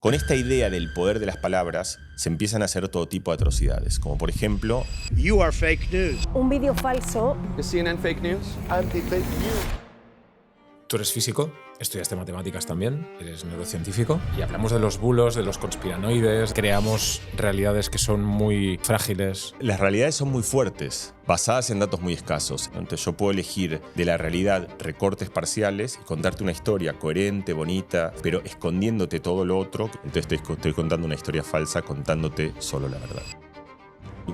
Con esta idea del poder de las palabras se empiezan a hacer todo tipo de atrocidades, como por ejemplo, You are fake news. Un vídeo falso. ¿Es CNN fake news? Anti-fake news. Tú eres físico, estudiaste matemáticas también, eres neurocientífico y hablamos de los bulos, de los conspiranoides, creamos realidades que son muy frágiles. las realidades son muy fuertes, basadas en datos muy escasos. Entonces yo puedo elegir de la realidad recortes parciales y contarte una historia coherente, bonita, pero escondiéndote todo lo otro. Entonces estoy contando una historia falsa contándote solo la verdad.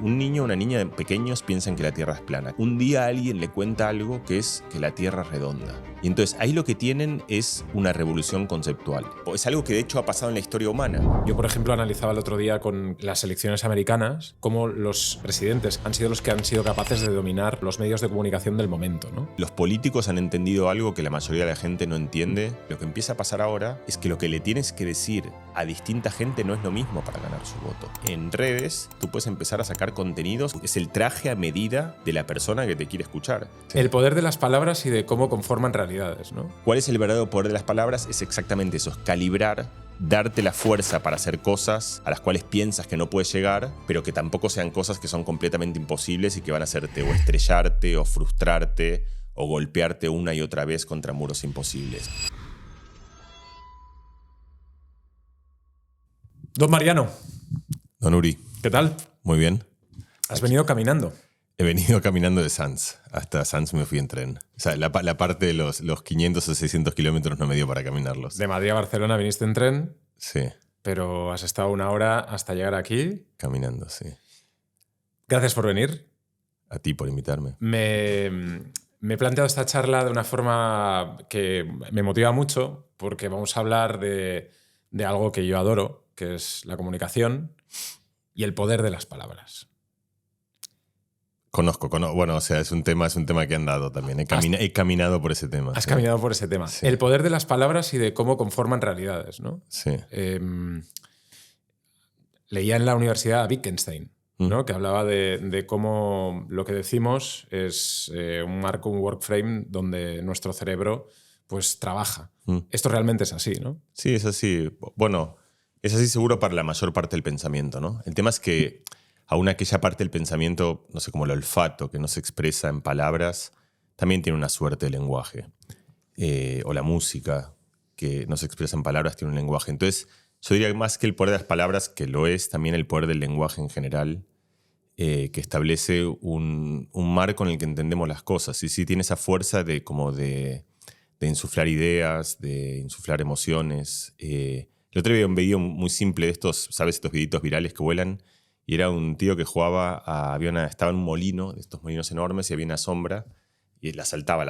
Un niño o una niña de pequeños piensan que la Tierra es plana. Un día alguien le cuenta algo que es que la Tierra es redonda. Y entonces ahí lo que tienen es una revolución conceptual. Es algo que de hecho ha pasado en la historia humana. Yo, por ejemplo, analizaba el otro día con las elecciones americanas cómo los presidentes han sido los que han sido capaces de dominar los medios de comunicación del momento, ¿no? Los políticos han entendido algo que la mayoría de la gente no entiende. Lo que empieza a pasar ahora es que lo que le tienes que decir a distinta gente no es lo mismo para ganar su voto. En redes tú puedes empezar a sacar contenidos. Es el traje a medida de la persona que te quiere escuchar. El poder de las palabras y de cómo conforman realidades, ¿no? ¿Cuál es el verdadero poder de las palabras? Es exactamente eso, es calibrar, darte la fuerza para hacer cosas a las cuales piensas que no puedes llegar, pero que tampoco sean cosas que son completamente imposibles y que van a hacerte o estrellarte o frustrarte o golpearte una y otra vez contra muros imposibles. Don Mariano, Don Uri, ¿qué tal? muy bien. Has venido caminando. He venido caminando de Sanz. Hasta Sanz me fui en tren. O sea, la parte de los 500 o 600 kilómetros no me dio para caminarlos. De Madrid a Barcelona viniste en tren, Sí, pero has estado 1 hora hasta llegar aquí. caminando, sí. Gracias por venir. A ti por invitarme. Me he planteado esta charla de una forma que me motiva mucho porque vamos a hablar de algo que yo adoro, que es la comunicación y el poder de las palabras. Conozco. Bueno, o sea, es un tema que han dado también. He caminado por ese tema. Has sí. caminado por ese tema. Sí. El poder de las palabras y de cómo conforman realidades, ¿no? Sí. Leía en la universidad a Wittgenstein, ¿no? Que hablaba de cómo lo que decimos es un marco, un workframe donde nuestro cerebro pues trabaja. Esto realmente es así, ¿no? Sí, es así. Bueno, es así seguro para la mayor parte del pensamiento, ¿no? El tema es que aún aquella parte del pensamiento, no sé, como el olfato, que no se expresa en palabras, también tiene una suerte de lenguaje. O la música, que no se expresa en palabras, tiene un lenguaje. Entonces, yo diría que más que el poder de las palabras, que lo es también el poder del lenguaje en general, que establece un marco en el que entendemos las cosas. Y sí tiene esa fuerza de insuflar ideas, de insuflar emociones. El otro día vi un video muy simple de estos, ¿sabes? Estos videitos virales que vuelan. Y era un tío que jugaba estaba en un molino, de estos molinos enormes, y había una sombra, y pero saltaba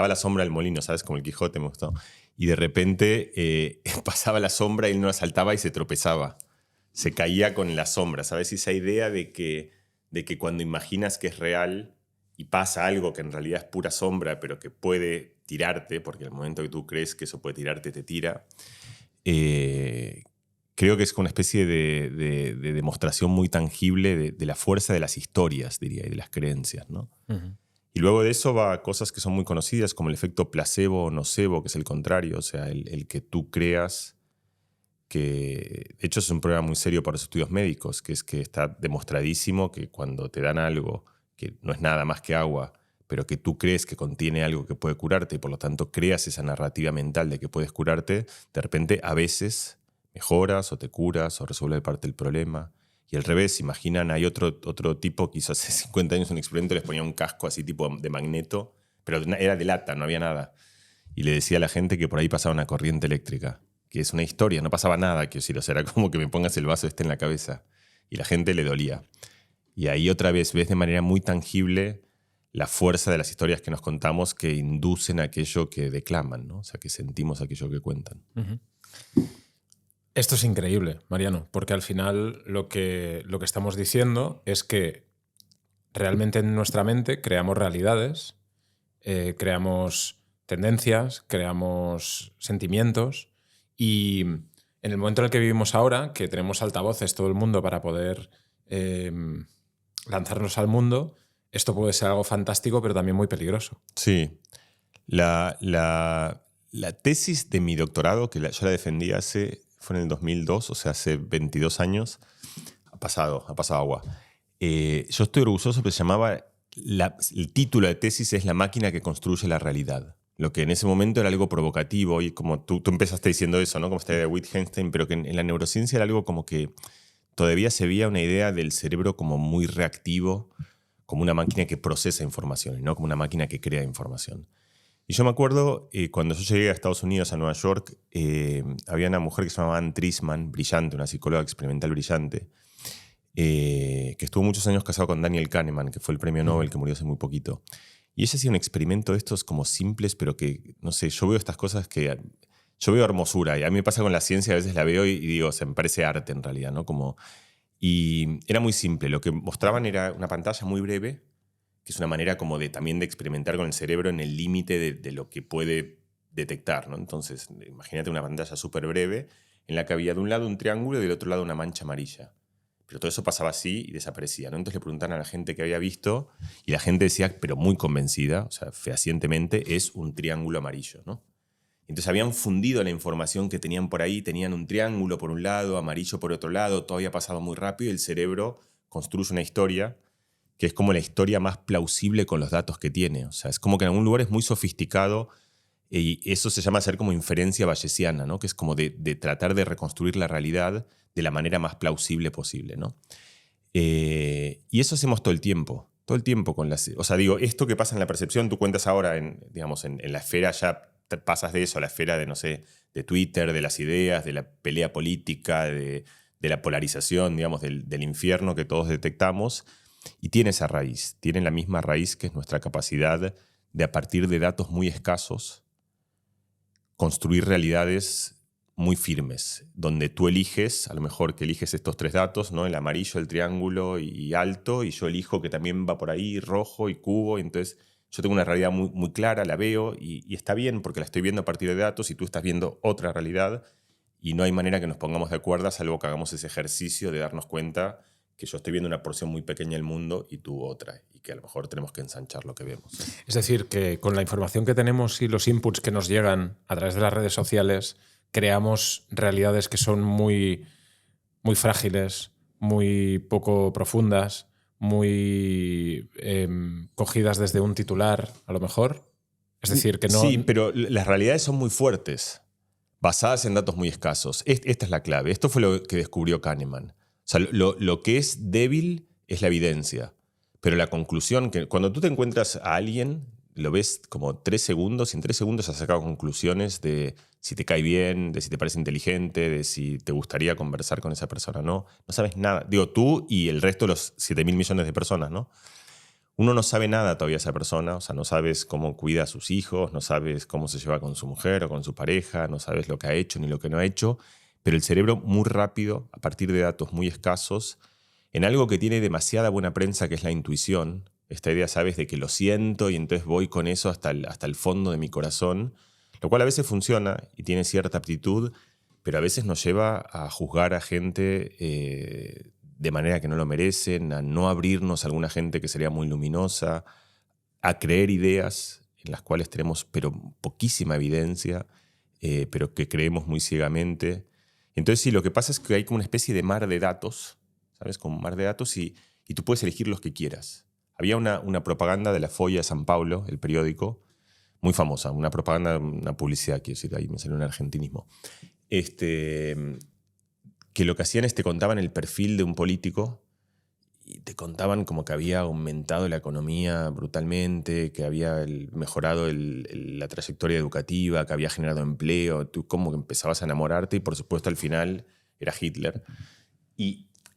la sombra del molino, ¿sabes? Como el Quijote, me gustó. Y de repente pasaba la sombra y él no la saltaba y se tropezaba. Se caía con la sombra, ¿sabes? Y esa idea de que cuando imaginas que es real y pasa algo que en realidad es pura sombra, pero que puede tirarte, porque el momento que tú crees que eso puede tirarte, te tira. Creo que es una especie de demostración muy tangible de la fuerza de las historias, diría, y de las creencias, ¿no? Uh-huh. Y luego de eso va a cosas que son muy conocidas, como el efecto placebo o nocebo, que es el contrario, o sea, el que tú creas que... De hecho, es un problema muy serio para los estudios médicos, que es que está demostradísimo que cuando te dan algo que no es nada más que agua, pero que tú crees que contiene algo que puede curarte y por lo tanto creas esa narrativa mental de que puedes curarte, de repente a veces mejoras o te curas o resuelve parte del problema. Y al revés, imaginan, hay otro tipo que hizo hace 50 años un experimento, les ponía un casco así tipo de magneto, pero era de lata, no había nada. Y le decía a la gente que por ahí pasaba una corriente eléctrica, que es una historia, no pasaba nada, quiero decir, o sea, era como que me pongas el vaso en la cabeza. Y la gente le dolía. Y ahí otra vez ves de manera muy tangible la fuerza de las historias que nos contamos que inducen aquello que declaman, ¿no? O sea, que sentimos aquello que cuentan. Uh-huh. Esto es increíble, Mariano, porque al final lo que estamos diciendo es que realmente en nuestra mente creamos realidades, creamos tendencias, creamos sentimientos y en el momento en el que vivimos ahora, que tenemos altavoces todo el mundo para poder lanzarnos al mundo, esto puede ser algo fantástico pero también muy peligroso. Sí. La tesis de mi doctorado, que yo la defendí hace fue en el 2002, o sea, hace 22 años. Ha pasado agua. Yo estoy orgulloso, pero se llamaba, el título de tesis es La máquina que construye la realidad. Lo que en ese momento era algo provocativo, y como tú empezaste diciendo eso, ¿no? Como esta idea de Wittgenstein, pero que en la neurociencia era algo como que todavía se veía una idea del cerebro como muy reactivo, como una máquina que procesa información, no como una máquina que crea información. Y yo me acuerdo, cuando yo llegué a Estados Unidos, a Nueva York, había una mujer que se llamaba Ann Trisman, brillante, una psicóloga experimental brillante, que estuvo muchos años casado con Daniel Kahneman, que fue el premio Nobel, que murió hace muy poquito. Y ella hacía un experimento de estos como simples, pero que, no sé, yo veo estas cosas que... Yo veo hermosura, y a mí me pasa con la ciencia, a veces la veo y digo, se me parece arte en realidad, ¿no? Y era muy simple, lo que mostraban era una pantalla muy breve, que es una manera como también de experimentar con el cerebro en el límite de lo que puede detectar, ¿no? Entonces, imagínate una pantalla súper breve en la que había de un lado un triángulo y del otro lado una mancha amarilla. Pero todo eso pasaba así y desaparecía, ¿no? Entonces le preguntaban a la gente que había visto y la gente decía, pero muy convencida, o sea, fehacientemente, es un triángulo amarillo, ¿no? Entonces habían fundido la información que tenían por ahí, tenían un triángulo por un lado, amarillo por otro lado, todo había pasado muy rápido y el cerebro construye una historia que es como la historia más plausible con los datos que tiene. O sea, es como que en algún lugar es muy sofisticado y eso se llama hacer como inferencia bayesiana, ¿no? Que es como de tratar de reconstruir la realidad de la manera más plausible posible, ¿no? Y eso hacemos todo el tiempo con las... O sea, digo, esto que pasa en la percepción, tú cuentas ahora digamos, en la esfera, ya pasas de eso a la esfera de, no sé, de Twitter, de las ideas, de la pelea política, de la polarización, digamos, del infierno que todos detectamos. Y tiene esa raíz, tiene la misma raíz que es nuestra capacidad de, a partir de datos muy escasos, construir realidades muy firmes, donde tú eliges, a lo mejor que eliges estos tres datos, ¿no? El amarillo, el triángulo y alto, y yo elijo que también va por ahí, rojo y cubo, y entonces yo tengo una realidad muy, muy clara, la veo, y está bien porque la estoy viendo a partir de datos y tú estás viendo otra realidad, y no hay manera que nos pongamos de acuerdo, salvo que hagamos ese ejercicio de darnos cuenta que yo estoy viendo una porción muy pequeña del mundo y tú otra, y que a lo mejor tenemos que ensanchar lo que vemos. Es decir, que con la información que tenemos y los inputs que nos llegan a través de las redes sociales, creamos realidades que son muy, muy frágiles, muy poco profundas, muy cogidas desde un titular, a lo mejor. Es decir, que no... Sí, pero las realidades son muy fuertes, basadas en datos muy escasos. Esta es la clave. Esto fue lo que descubrió Kahneman. O sea, lo que es débil es la evidencia. Pero la conclusión, que cuando tú te encuentras a alguien, lo ves como 3 segundos, y en 3 segundos has sacado conclusiones de si te cae bien, de si te parece inteligente, de si te gustaría conversar con esa persona o no. No sabes nada. Digo, tú y el resto de los 7.000 millones de personas, ¿no? Uno no sabe nada todavía de esa persona, o sea, no sabes cómo cuida a sus hijos, no sabes cómo se lleva con su mujer o con su pareja, no sabes lo que ha hecho ni lo que no ha hecho, pero el cerebro muy rápido, a partir de datos muy escasos, en algo que tiene demasiada buena prensa, que es la intuición, esta idea, sabes, de que lo siento y entonces voy con eso hasta el fondo de mi corazón, lo cual a veces funciona y tiene cierta aptitud, pero a veces nos lleva a juzgar a gente de manera que no lo merecen, a no abrirnos a alguna gente que sería muy luminosa, a creer ideas en las cuales tenemos pero poquísima evidencia, pero que creemos muy ciegamente. Entonces sí, lo que pasa es que hay como una especie de mar de datos, ¿sabes? Como un mar de datos y tú puedes elegir los que quieras. Había una propaganda de la Folha de San Paulo, el periódico, muy famosa, una propaganda, una publicidad, quiero decir, ahí me salió un argentinismo, que lo que hacían es te contaban el perfil de un político y te contaban como que había aumentado la economía brutalmente, que había mejorado la trayectoria educativa, que había generado empleo, tú como que empezabas a enamorarte y por supuesto al final era Hitler.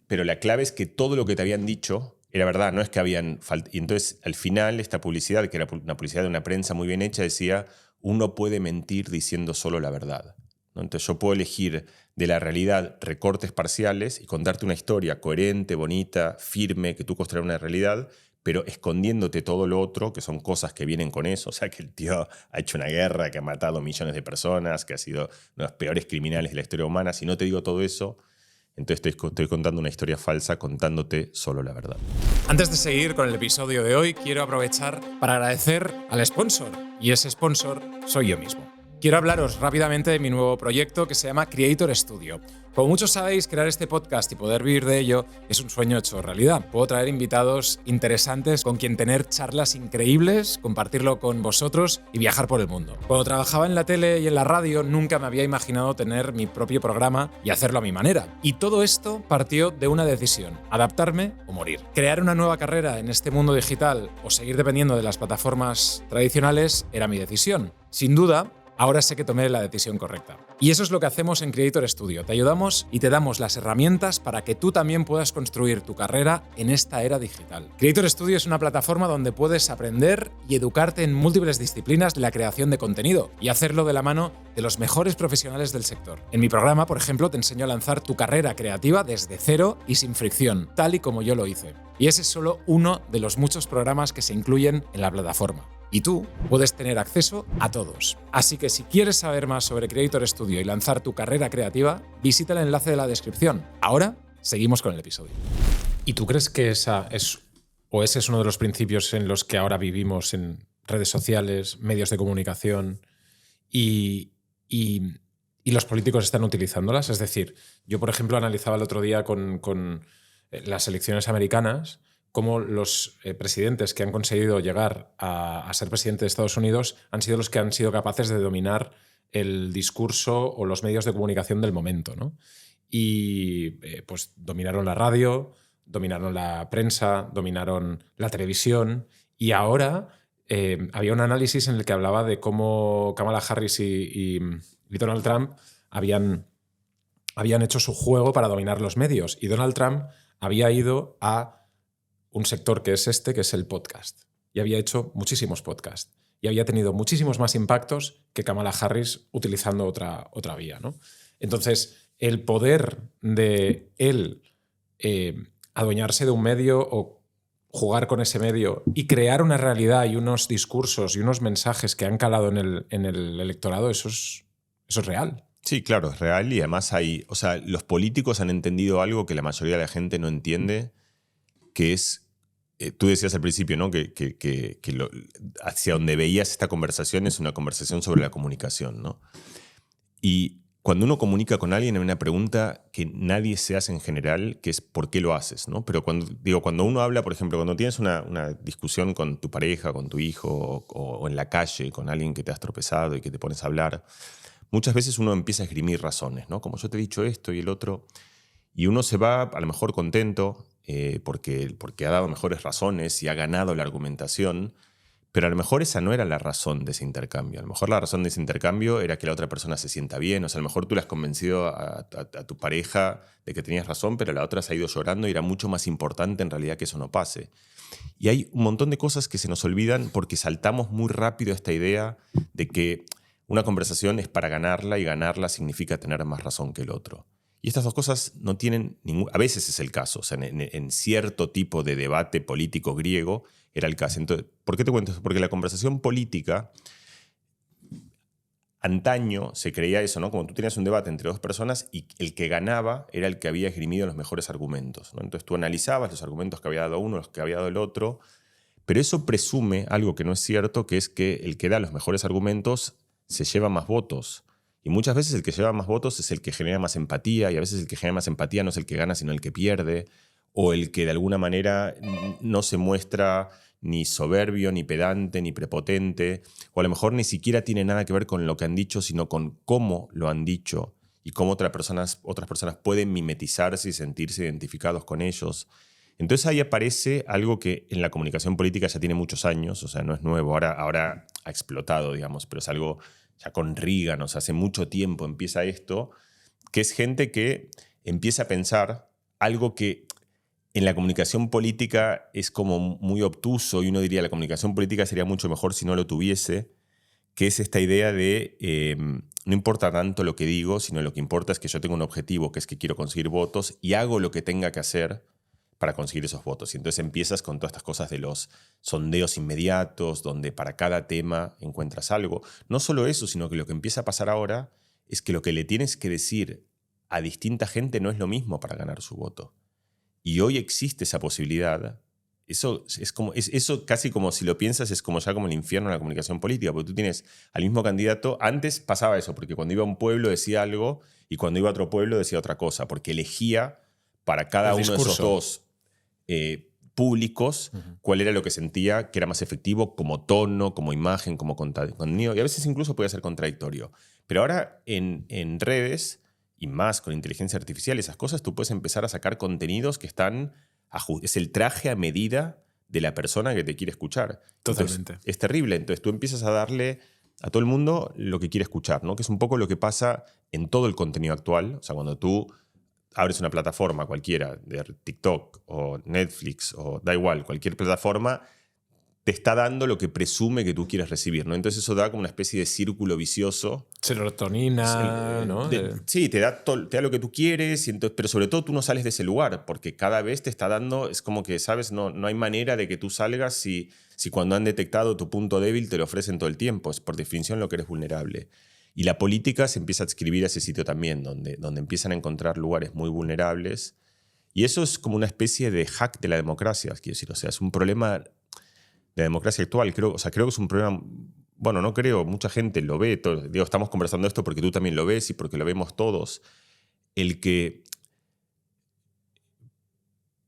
Pero la clave es que todo lo que te habían dicho era verdad, no es que habían... Y entonces al final esta publicidad, que era una publicidad de una prensa muy bien hecha, decía, uno puede mentir diciendo solo la verdad, ¿no? Entonces yo puedo elegir de la realidad recortes parciales y contarte una historia coherente, bonita, firme, que tú construyas una realidad, pero escondiéndote todo lo otro, que son cosas que vienen con eso. O sea, que el tío ha hecho una guerra, que ha matado millones de personas, que ha sido uno de los peores criminales de la historia humana. Si no te digo todo eso, entonces te estoy contando una historia falsa, contándote solo la verdad. Antes de seguir con el episodio de hoy, quiero aprovechar para agradecer al sponsor. Y ese sponsor soy yo mismo. Quiero hablaros rápidamente de mi nuevo proyecto que se llama Creator Studio. Como muchos sabéis, crear este podcast y poder vivir de ello es un sueño hecho realidad. Puedo traer invitados interesantes con quien tener charlas increíbles, compartirlo con vosotros y viajar por el mundo. Cuando trabajaba en la tele y en la radio, nunca me había imaginado tener mi propio programa y hacerlo a mi manera. Y todo esto partió de una decisión: adaptarme o morir. Crear una nueva carrera en este mundo digital o seguir dependiendo de las plataformas tradicionales era mi decisión. Sin duda, ahora sé que tomé la decisión correcta. Y eso es lo que hacemos en Creator Studio. Te ayudamos y te damos las herramientas para que tú también puedas construir tu carrera en esta era digital. Creator Studio es una plataforma donde puedes aprender y educarte en múltiples disciplinas de la creación de contenido y hacerlo de la mano de los mejores profesionales del sector. En mi programa, por ejemplo, te enseño a lanzar tu carrera creativa desde cero y sin fricción, tal y como yo lo hice. Y ese es solo uno de los muchos programas que se incluyen en la plataforma. Y tú puedes tener acceso a todos. Así que si quieres saber más sobre Creator Studio y lanzar tu carrera creativa, visita el enlace de la descripción. Ahora, seguimos con el episodio. ¿Y tú crees que ese es uno de los principios en los que ahora vivimos en redes sociales, medios de comunicación y los políticos están utilizándolas? Es decir, yo, por ejemplo, analizaba el otro día con las elecciones americanas cómo los presidentes que han conseguido llegar a ser presidente de Estados Unidos han sido los que han sido capaces de dominar el discurso o los medios de comunicación del momento, ¿no? Y pues dominaron la radio, dominaron la prensa, dominaron la televisión, y ahora había un análisis en el que hablaba de cómo Kamala Harris y Donald Trump habían hecho su juego para dominar los medios, y Donald Trump había ido a un sector que es el podcast. Y había hecho muchísimos podcasts. Y había tenido muchísimos más impactos que Kamala Harris utilizando otra vía, ¿no? Entonces, el poder de él adueñarse de un medio o jugar con ese medio y crear una realidad y unos discursos y unos mensajes que han calado en el electorado, eso es real. Sí, claro, es real, y además los políticos han entendido algo que la mayoría de la gente no entiende, que es, tú decías al principio, ¿no? que hacia donde veías esta conversación es una conversación sobre la comunicación, ¿no? Y cuando uno comunica con alguien hay una pregunta que nadie se hace en general, que es ¿por qué lo haces?, ¿no? Pero cuando uno habla, por ejemplo, cuando tienes una discusión con tu pareja, con tu hijo, o en la calle, con alguien que te has tropezado y que te pones a hablar, muchas veces uno empieza a esgrimir razones, ¿no? Como yo te he dicho esto y el otro, y uno se va a lo mejor contento porque ha dado mejores razones y ha ganado la argumentación, pero a lo mejor esa no era la razón de ese intercambio. A lo mejor la razón de ese intercambio era que la otra persona se sienta bien. O sea, a lo mejor tú le has convencido a tu pareja de que tenías razón, pero la otra se ha ido llorando y era mucho más importante en realidad que eso no pase. Y hay un montón de cosas que se nos olvidan porque saltamos muy rápido esta idea de que una conversación es para ganarla, y ganarla significa tener más razón que el otro. Y estas dos cosas no tienen ningún... A veces es el caso. O sea, en cierto tipo de debate político griego era el caso. Entonces, ¿por qué te cuento esto? Porque la conversación política, antaño se creía eso, ¿no? Como tú tenías un debate entre dos personas y el que ganaba era el que había esgrimido los mejores argumentos, ¿no? Entonces tú analizabas los argumentos que había dado uno, los que había dado el otro, pero eso presume algo que no es cierto, que es que el que da los mejores argumentos se lleva más votos. Y muchas veces el que lleva más votos es el que genera más empatía, y a veces el que genera más empatía no es el que gana, sino el que pierde, o el que de alguna manera no se muestra ni soberbio, ni pedante, ni prepotente, o a lo mejor ni siquiera tiene nada que ver con lo que han dicho, sino con cómo lo han dicho y cómo otras personas pueden mimetizarse y sentirse identificados con ellos. Entonces ahí aparece algo que en la comunicación política ya tiene muchos años, o sea, no es nuevo, ahora ha explotado, digamos, pero es algo ya con Reagan, o sea, hace mucho tiempo empieza esto, que es gente que empieza a pensar algo que en la comunicación política es como muy obtuso, y uno diría la comunicación política sería mucho mejor si no lo tuviese, que es esta idea de no importa tanto lo que digo, sino lo que importa es que yo tengo un objetivo, que es que quiero conseguir votos, y hago lo que tenga que hacer para conseguir esos votos. Y entonces empiezas con todas estas cosas de los sondeos inmediatos, donde para cada tema encuentras algo. No solo eso, sino que lo que empieza a pasar ahora es que lo que le tienes que decir a distinta gente no es lo mismo para ganar su voto. Y hoy existe esa posibilidad Eso eso casi como si lo piensas, es como ya como el infierno en la comunicación política, porque tú tienes al mismo candidato. Antes pasaba eso, porque cuando iba a un pueblo decía algo y cuando iba a otro pueblo decía otra cosa, porque elegía para cada El uno de esos discurso. dos públicos cuál era lo que sentía que era más efectivo como tono, como imagen, como contenido, y a veces incluso podía ser contradictorio. Pero ahora en redes, y más con inteligencia artificial, esas cosas, tú puedes empezar a sacar contenidos que están... Es el traje a medida de la persona que te quiere escuchar. Totalmente. Entonces, es terrible. Entonces tú empiezas a darle a todo el mundo lo que quiere escuchar, ¿no? Que es un poco lo que pasa en todo el contenido actual. O sea, cuando tú abres una plataforma cualquiera, de TikTok o Netflix o da igual, cualquier plataforma, te está dando lo que presume que tú quieres recibir, ¿no? Entonces eso da como una especie de círculo vicioso. Serotonina, ¿no? Sí, te da lo que tú quieres, pero sobre todo tú no sales de ese lugar, porque cada vez te está dando, es como que, ¿sabes? No hay manera de que tú salgas si cuando han detectado tu punto débil te lo ofrecen todo el tiempo. Es por definición lo que eres vulnerable. Y la política se empieza a adscribir a ese sitio también, donde empiezan a encontrar lugares muy vulnerables. Y eso es como una especie de hack de la democracia, quiero decir. O sea, es un problema de la democracia actual. Creo que es un problema... Bueno, no creo, mucha gente lo ve. Digo, estamos conversando esto porque tú también lo ves y porque lo vemos todos. El que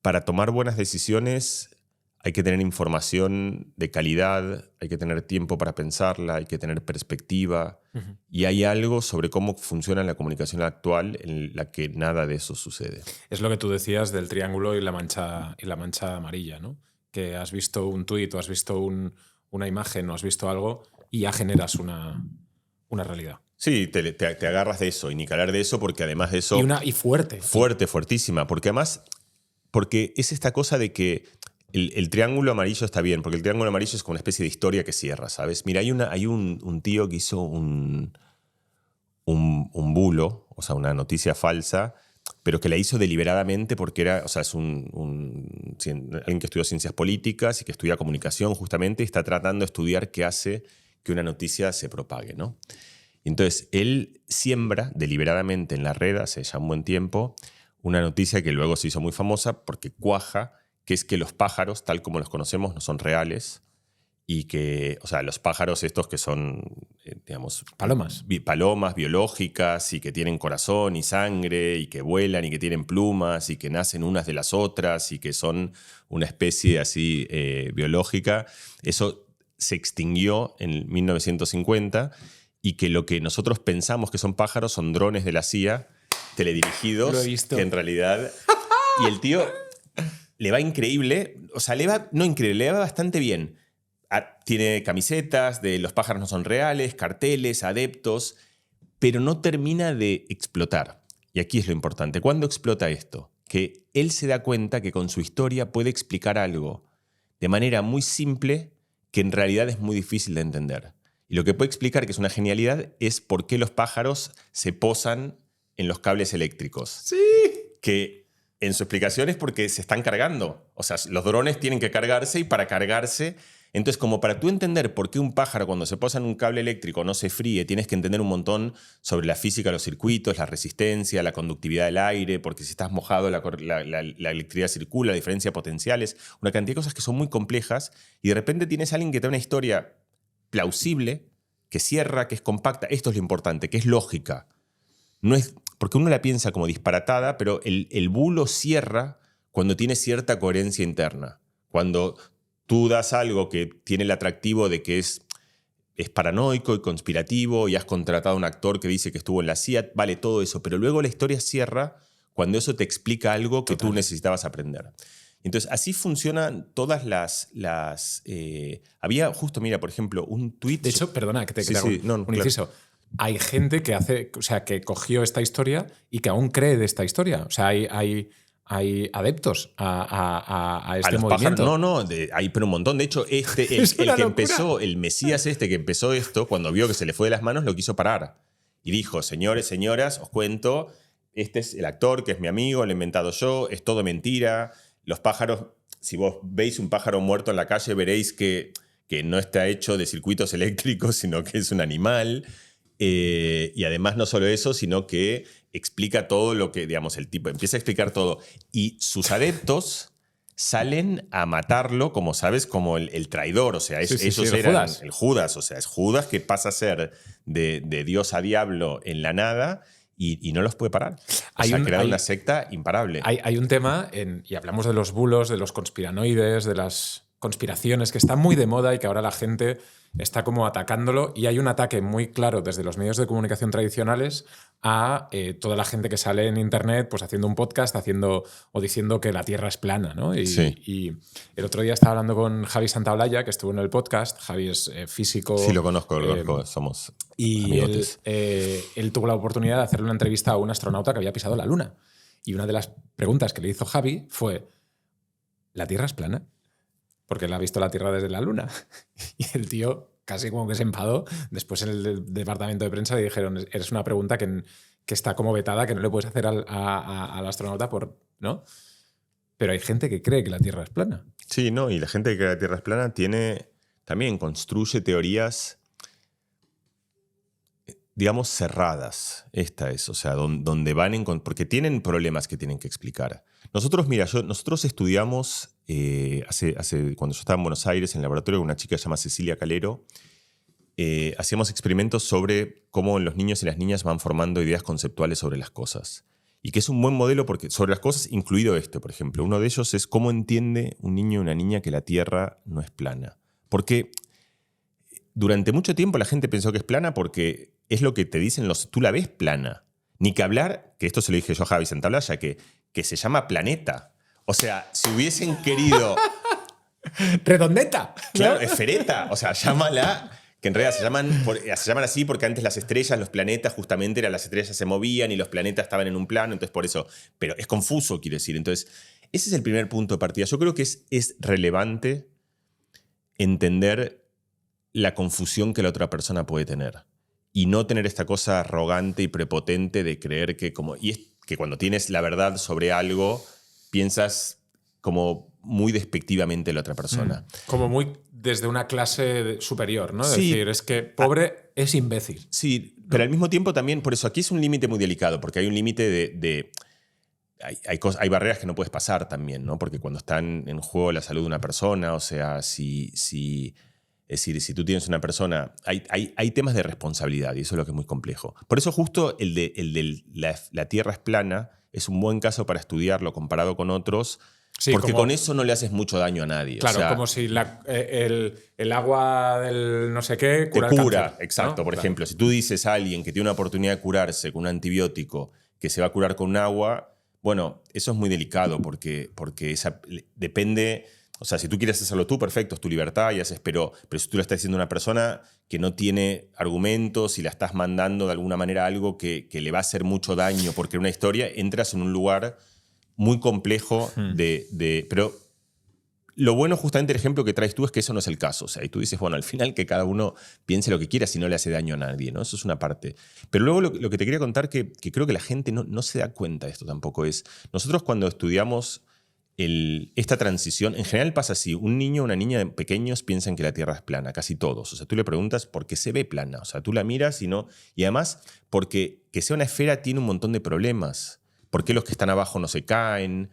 para tomar buenas decisiones hay que tener información de calidad, hay que tener tiempo para pensarla, hay que tener perspectiva. Y hay algo sobre cómo funciona la comunicación actual en la que nada de eso sucede. Es lo que tú decías del triángulo y la mancha amarilla, ¿no? Que has visto un tuit o has visto una imagen o has visto algo y ya generas una realidad. Sí, te agarras de eso y ni que hablar de eso, porque además de eso... Y fuerte. Fuertísima, porque además... Porque es esta cosa de que el triángulo amarillo está bien, porque el triángulo amarillo es como una especie de historia que cierra, ¿sabes? Mira, hay un tío que hizo un bulo, o sea, una noticia falsa, pero que la hizo deliberadamente porque era, o sea, es alguien que estudió ciencias políticas y que estudia comunicación justamente y está tratando de estudiar qué hace que una noticia se propague, ¿no? Y entonces él siembra deliberadamente en la red hace ya un buen tiempo una noticia que luego se hizo muy famosa porque cuaja, que es que los pájaros, tal como los conocemos, no son reales y que, o sea, los pájaros estos que son, digamos... Palomas. Palomas biológicas y que tienen corazón y sangre y que vuelan y que tienen plumas y que nacen unas de las otras y que son una especie así biológica, eso se extinguió en 1950 y que lo que nosotros pensamos que son pájaros son drones de la CIA teledirigidos. Lo he visto. Que en realidad... Y el tío le va increíble, o sea, no increíble, le va bastante bien. Tiene camisetas de los pájaros no son reales, carteles, adeptos, pero no termina de explotar. Y aquí es lo importante. ¿Cuándo explota esto? Que él se da cuenta que con su historia puede explicar algo de manera muy simple que en realidad es muy difícil de entender. Y lo que puede explicar, que es una genialidad, es por qué los pájaros se posan en los cables eléctricos. Sí. Que en su explicación es porque se están cargando. O sea, los drones tienen que cargarse y para cargarse... Entonces, como para tú entender por qué un pájaro cuando se posa en un cable eléctrico no se fríe, tienes que entender un montón sobre la física de los circuitos, la resistencia, la conductividad del aire, porque si estás mojado la electricidad circula, la diferencia de potenciales, una cantidad de cosas que son muy complejas y de repente tienes a alguien que te da una historia plausible, que cierra, que es compacta. Esto es lo importante, que es lógica. No es, porque uno la piensa como disparatada, pero el bulo cierra cuando tiene cierta coherencia interna. Cuando tú das algo que tiene el atractivo de que es paranoico y conspirativo y has contratado a un actor que dice que estuvo en la CIA, vale todo eso, pero luego la historia cierra cuando eso te explica algo que tú necesitabas aprender. Entonces, así funcionan todas las había justo, mira, por ejemplo, un tuit... De hecho, perdona, que te hago un claro. inciso. Hay gente que que cogió esta historia y que aún cree de esta historia. O sea, hay adeptos a este los movimiento. Pájaros, hay pero un montón. De hecho, el que empezó, el Mesías que empezó esto, cuando vio que se le fue de las manos, lo quiso parar. Y dijo, señores, señoras, os cuento, este es el actor, que es mi amigo, lo he inventado yo, es todo mentira. Los pájaros, si vos veis un pájaro muerto en la calle, veréis que no está hecho de circuitos eléctricos, sino que es un animal. Y además no solo eso, sino que explica todo lo que, digamos, el tipo empieza a explicar todo. Y sus adeptos salen a matarlo, como sabes, como el traidor. O sea, Sí, ellos el eran Judas. el Judas. O sea, es Judas que pasa a ser de Dios a diablo en la nada y no los puede parar. O sea, ha creado una secta imparable. Hay un tema, y hablamos de los bulos, de los conspiranoides, de las conspiraciones, que está muy de moda y que ahora la gente está como atacándolo, y hay un ataque muy claro desde los medios de comunicación tradicionales a toda la gente que sale en internet pues haciendo un podcast o diciendo que la Tierra es plana, ¿no? Y el otro día estaba hablando con Javi Santaolalla, que estuvo en el podcast. Javi es físico. Sí, lo conozco, somos y amigotes. él tuvo la oportunidad de hacerle una entrevista a un astronauta que había pisado la Luna. Y una de las preguntas que le hizo Javi fue, ¿la Tierra es plana? Porque él ha visto la Tierra desde la Luna. Y el tío casi como que se enfadó. Después en el departamento de prensa le dijeron, eres una pregunta que está como vetada, que no le puedes hacer al astronauta, ¿no? Pero hay gente que cree que la Tierra es plana. Sí, no, y la gente que cree que la Tierra es plana también construye teorías, digamos, cerradas. Esta es, o sea, donde van porque tienen problemas que tienen que explicar. Nosotros, mira, nosotros estudiamos cuando yo estaba en Buenos Aires en el laboratorio con una chica que se llama Cecilia Calero. Hacíamos experimentos sobre cómo los niños y las niñas van formando ideas conceptuales sobre las cosas. Y que es un buen modelo porque sobre las cosas, incluido esto, por ejemplo. Uno de ellos es cómo entiende un niño o una niña que la Tierra no es plana. Porque durante mucho tiempo la gente pensó que es plana porque es lo que te dicen tú la ves plana. Ni que hablar, que esto se lo dije yo a Javi Santaolalla, que se llama planeta. O sea, si hubiesen querido... ¡Redondeta! Claro, esfereta. O sea, llámala... Que en realidad se llaman así porque antes las estrellas, los planetas, justamente las estrellas se movían y los planetas estaban en un plano, entonces por eso. Pero es confuso, quiero decir. Entonces, ese es el primer punto de partida. Yo creo que es relevante entender la confusión que la otra persona puede tener. Y no tener esta cosa arrogante y prepotente de creer que y es que cuando tienes la verdad sobre algo, piensas como muy despectivamente a la otra persona. Como muy desde una clase superior, ¿no? Sí. Es decir, es que pobre es imbécil. Sí, pero al mismo tiempo también, por eso aquí es un límite muy delicado, porque hay un límite hay barreras que no puedes pasar también, ¿no? Porque cuando están en juego la salud de una persona, o sea, es decir, si tú tienes una persona, hay temas de responsabilidad y eso es lo que es muy complejo. Por eso justo el de la Tierra es plana es un buen caso para estudiarlo comparado con otros, sí, porque con eso no le haces mucho daño a nadie. Claro, o sea, como si el agua del no sé qué cura el cáncer, exacto. ¿no? Por ejemplo, si tú dices a alguien que tiene una oportunidad de curarse con un antibiótico que se va a curar con un agua, bueno, eso es muy delicado porque depende... O sea, si tú quieres hacerlo tú, perfecto, es tu libertad y haces, pero si tú le estás diciendo a una persona que no tiene argumentos y la estás mandando de alguna manera algo que le va a hacer mucho daño porque una historia, entras en un lugar muy complejo pero lo bueno, justamente el ejemplo que traes tú es que eso no es el caso. O sea, y tú dices, bueno, al final que cada uno piense lo que quiera si no le hace daño a nadie, ¿no? Eso es una parte. Pero luego lo que te quería contar, que creo que la gente no se da cuenta de esto tampoco, es nosotros cuando estudiamos esta transición, en general pasa así, un niño o una niña de pequeños piensan que la Tierra es plana, casi todos. O sea, tú le preguntas por qué se ve plana. O sea, tú la miras y no... Y además, porque que sea una esfera tiene un montón de problemas. ¿Por qué los que están abajo no se caen?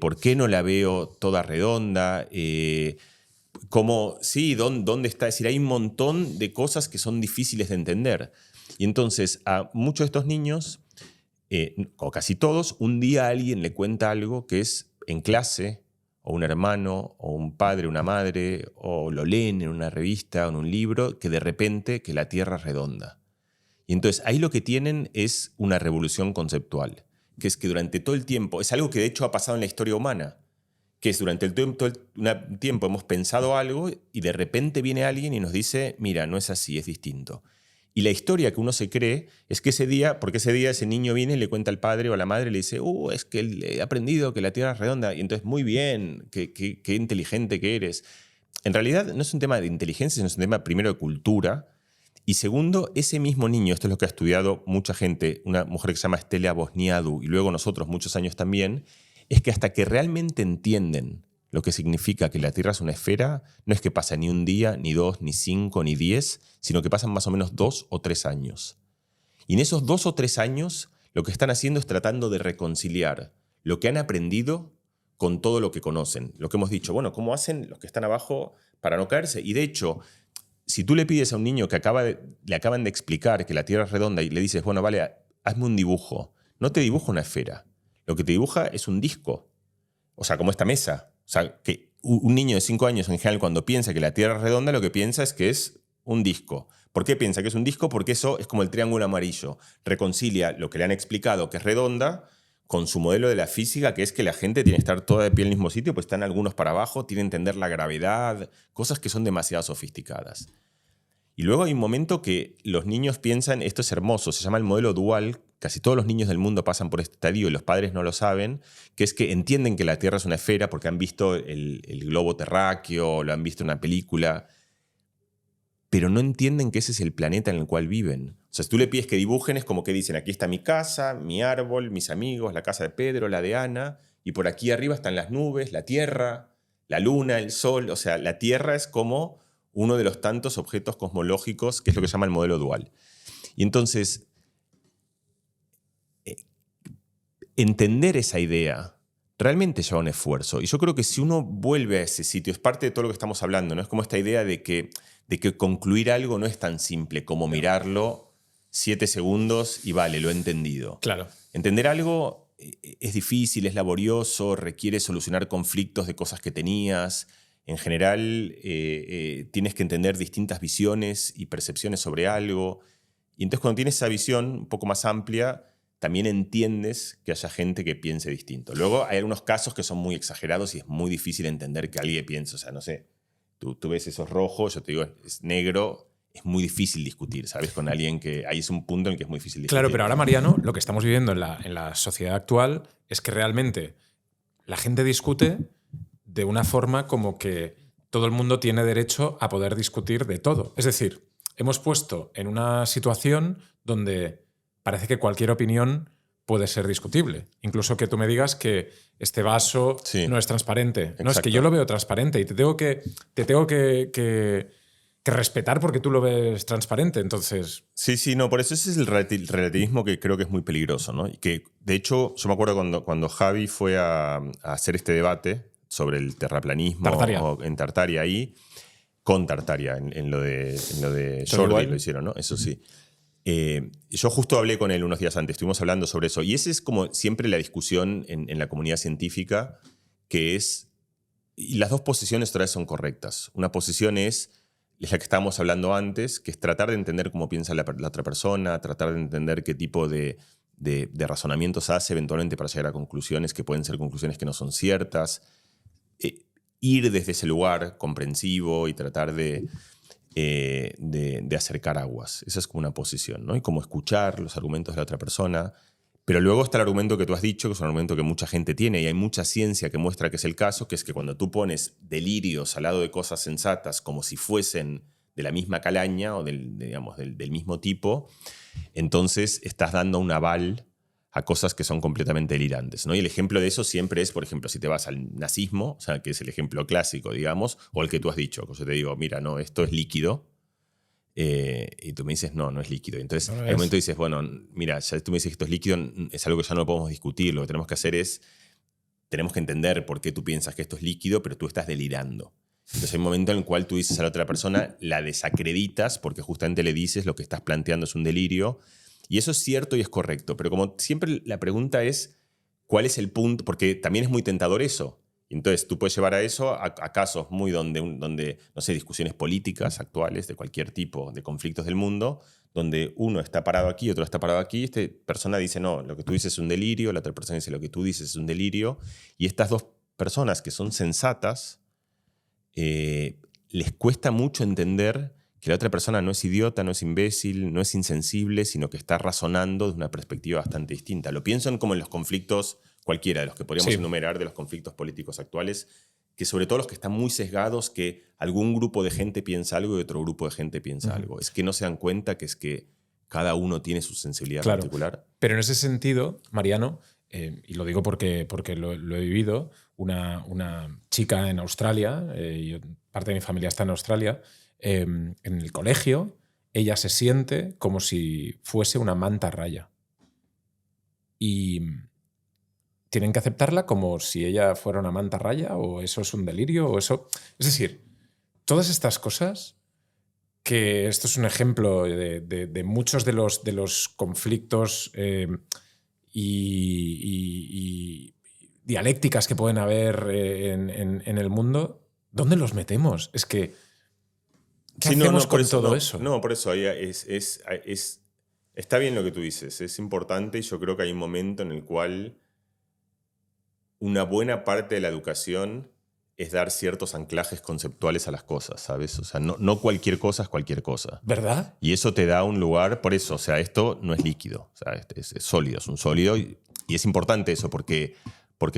¿Por qué no la veo toda redonda? ¿Dónde está? Es decir, hay un montón de cosas que son difíciles de entender. Y entonces a muchos de estos niños, o casi todos, un día alguien le cuenta algo que es en clase, o un hermano, o un padre, una madre, o lo leen en una revista o en un libro, que de repente que la Tierra es redonda. Y entonces ahí lo que tienen es una revolución conceptual, que es que durante todo el tiempo, es algo que de hecho ha pasado en la historia humana, que es durante todo el tiempo hemos pensado algo y de repente viene alguien y nos dice, mira, no es así, es distinto. Y la historia que uno se cree es que porque ese día ese niño viene y le cuenta al padre o a la madre y le dice, es que él he aprendido que la Tierra es redonda. Y entonces, muy bien, qué inteligente que eres. En realidad no es un tema de inteligencia, sino es un tema primero de cultura. Y segundo, ese mismo niño, esto es lo que ha estudiado mucha gente, una mujer que se llama Stella Bosniadu y luego nosotros muchos años también, es que hasta que realmente entienden lo que significa que la Tierra es una esfera, no es que pasa ni un día, ni 2, ni 5, ni 10, sino que pasan más o menos 2 o 3 años. Y en esos 2 o 3 años, lo que están haciendo es tratando de reconciliar lo que han aprendido con todo lo que conocen. Lo que hemos dicho, bueno, ¿cómo hacen los que están abajo para no caerse? Y de hecho, si tú le pides a un niño que le acaban de explicar que la Tierra es redonda y le dices, bueno, vale, hazme un dibujo, no te dibuja una esfera. Lo que te dibuja es un disco. O sea, como esta mesa. O sea, que un niño de 5 años en general cuando piensa que la Tierra es redonda, lo que piensa es que es un disco. ¿Por qué piensa que es un disco? Porque eso es como el triángulo amarillo. Reconcilia lo que le han explicado que es redonda con su modelo de la física, que es que la gente tiene que estar toda de pie en el mismo sitio, pues están algunos para abajo, tiene que entender la gravedad, cosas que son demasiado sofisticadas. Y luego hay un momento que los niños piensan, esto es hermoso, se llama el modelo dual, casi todos los niños del mundo pasan por este estadio y los padres no lo saben, que es que entienden que la Tierra es una esfera porque han visto el globo terráqueo, lo han visto en una película, pero no entienden que ese es el planeta en el cual viven. O sea, si tú le pides que dibujen, es como que dicen, aquí está mi casa, mi árbol, mis amigos, la casa de Pedro, la de Ana, y por aquí arriba están las nubes, la Tierra, la Luna, el Sol. O sea, la Tierra es como uno de los tantos objetos cosmológicos, que es lo que se llama el modelo dual. Y entonces, entender esa idea realmente lleva un esfuerzo. Y yo creo que si uno vuelve a ese sitio, es parte de todo lo que estamos hablando, ¿no? Es como esta idea de que concluir algo no es tan simple como mirarlo 7 segundos y vale, lo he entendido. Claro. Entender algo es difícil, es laborioso, requiere solucionar conflictos de cosas que tenías. En general, tienes que entender distintas visiones y percepciones sobre algo. Y entonces cuando tienes esa visión un poco más amplia, también entiendes que haya gente que piense distinto. Luego hay algunos casos que son muy exagerados y es muy difícil entender que alguien piense, o sea, no sé, tú ves esos rojos, yo te digo, es negro, es muy difícil discutir, ¿sabes? Con alguien que ahí es un punto en el que es muy difícil discutir. Claro, pero ahora, Mariano, lo que estamos viviendo en la sociedad actual es que realmente la gente discute de una forma como que todo el mundo tiene derecho a poder discutir de todo. Es decir, hemos puesto en una situación donde parece que cualquier opinión puede ser discutible. Incluso que tú me digas que este vaso no es transparente. Exacto. No, es que yo lo veo transparente y te tengo que respetar porque tú lo ves transparente. Entonces... Sí, no, por eso ese es el relativismo que creo que es muy peligroso, ¿no? Y que, de hecho, yo me acuerdo cuando Javi fue a hacer este debate sobre el terraplanismo en Tartaria ahí, con Tartaria, en lo de Jordi lo hicieron, ¿no? Eso sí. Yo justo hablé con él unos días antes, estuvimos hablando sobre eso, y esa es como siempre la discusión en la comunidad científica, que es, y las dos posiciones otra vez son correctas. Una posición es la que estábamos hablando antes, que es tratar de entender cómo piensa la otra persona, tratar de entender qué tipo de razonamientos hace eventualmente para llegar a conclusiones que pueden ser conclusiones que no son ciertas, ir desde ese lugar comprensivo y tratar de acercar aguas. Esa es como una posición, ¿no? Y como escuchar los argumentos de la otra persona. Pero luego está el argumento que tú has dicho, que es un argumento que mucha gente tiene, y hay mucha ciencia que muestra que es el caso, que es que cuando tú pones delirios al lado de cosas sensatas como si fuesen de la misma calaña o del mismo tipo, entonces estás dando un aval a cosas que son completamente delirantes, ¿no? Y el ejemplo de eso siempre es, por ejemplo, si te vas al nazismo, o sea, que es el ejemplo clásico, digamos, o el que tú has dicho, que yo te digo, mira, no, esto es líquido, y tú me dices, no es líquido. Entonces, en el momento dices, bueno, mira, ya tú me dices que esto es líquido, es algo que ya no podemos discutir, lo que tenemos que hacer es, tenemos que entender por qué tú piensas que esto es líquido, pero tú estás delirando. Entonces hay un momento en el cual tú dices a la otra persona, la desacreditas, porque justamente le dices lo que estás planteando es un delirio. Y eso es cierto y es correcto, pero como siempre la pregunta es, ¿cuál es el punto? Porque también es muy tentador eso. Entonces tú puedes llevar a eso a casos muy donde, no sé, discusiones políticas actuales de cualquier tipo de conflictos del mundo, donde uno está parado aquí, otro está parado aquí, esta persona dice, no, lo que tú dices es un delirio, la otra persona dice, lo que tú dices es un delirio, y estas dos personas que son sensatas, les cuesta mucho entender que la otra persona no es idiota, no es imbécil, no es insensible, sino que está razonando desde una perspectiva bastante distinta. Lo pienso como en los conflictos, cualquiera de los que podríamos enumerar de los conflictos políticos actuales, que sobre todo los que están muy sesgados, que algún grupo de gente piensa algo y otro grupo de gente piensa algo. Es que no se dan cuenta que es que cada uno tiene su sensibilidad particular. Pero en ese sentido, Mariano, y lo digo porque lo he vivido, una chica en Australia, parte de mi familia está en Australia, en el colegio, ella se siente como si fuese una manta raya. Y tienen que aceptarla como si ella fuera una mantarraya, o eso es un delirio, o eso... Es decir, todas estas cosas, que esto es un ejemplo de muchos de los conflictos y dialécticas que pueden haber en el mundo, ¿dónde los metemos? Es que, ¿qué hacemos con todo eso? No, por eso está bien lo que tú dices, es importante, y yo creo que hay un momento en el cual una buena parte de la educación es dar ciertos anclajes conceptuales a las cosas, ¿sabes? O sea, no cualquier cosa es cualquier cosa. ¿Verdad? Y eso te da un lugar, por eso, o sea, esto no es líquido, o sea, es sólido, es un sólido, y es importante eso porque